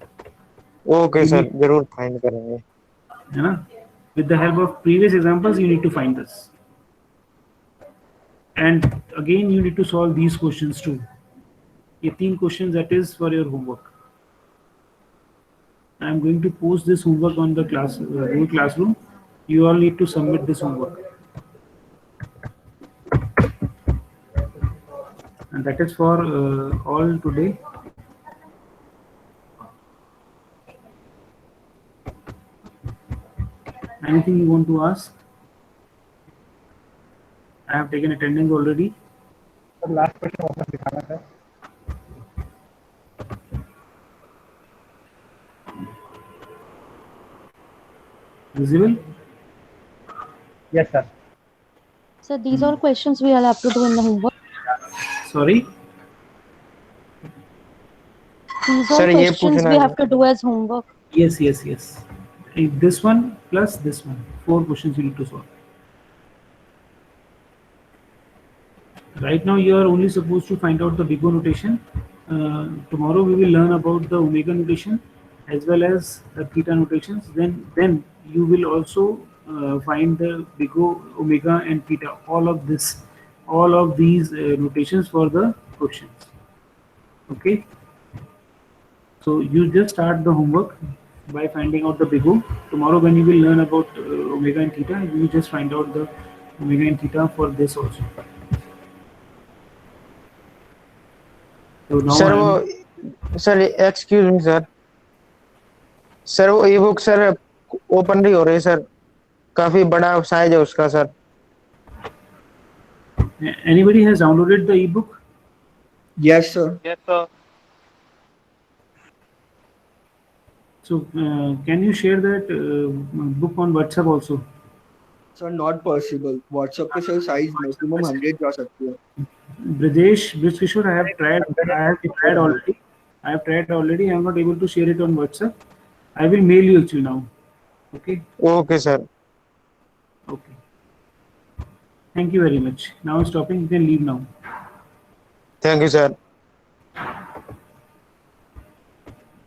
Speaker 2: Okay sir जरूर फाइंड करेंगे.
Speaker 1: है ना? With the help of previous examples, you need to find this. And again, you need to solve these questions too. ये 3 questions that is for your homework. I am going to post this homework on the Google Classroom. You all need to submit this homework. And that is for all today. Anything you want to ask? I have taken attendance already.
Speaker 12: Last question वापस दिखाना है.
Speaker 1: Visible?
Speaker 12: Yes, sir.
Speaker 5: So these are questions we all have to do in the homework.
Speaker 1: Sorry?
Speaker 5: These are
Speaker 2: Sir, ये
Speaker 5: questions
Speaker 2: पूछना
Speaker 5: we
Speaker 2: है.
Speaker 5: have to do as homework.
Speaker 1: Yes. This one plus this one. 4 questions you need to solve. Right now you are only supposed to find out the big O notation. Tomorrow we will learn about the omega notation as well as the theta notations. Then you will also find the big O, omega and theta. All of these notations for the questions. Okay. So you just start the homework by finding out the big O. Tomorrow when you will learn about omega and theta, you just find out the omega and theta for this also. So now
Speaker 2: sir वो sir excuse me sir वो ई book sir open नहीं हो रही sir, काफी बड़ा size है उसका sir.
Speaker 1: Anybody has downloaded the ebook?
Speaker 7: Yes, sir.
Speaker 11: Yes, sir.
Speaker 1: So can you share that book on WhatsApp also?
Speaker 7: Sir, not possible. WhatsApp पे sir size maximum 100 जा सकती है.
Speaker 1: Brij Kishore, I have tried already. I am not able to share it on WhatsApp. I will mail you actually now. Okay.
Speaker 2: Okay sir.
Speaker 1: Okay. Thank you very much. Now stopping. You can leave now.
Speaker 2: Thank you sir.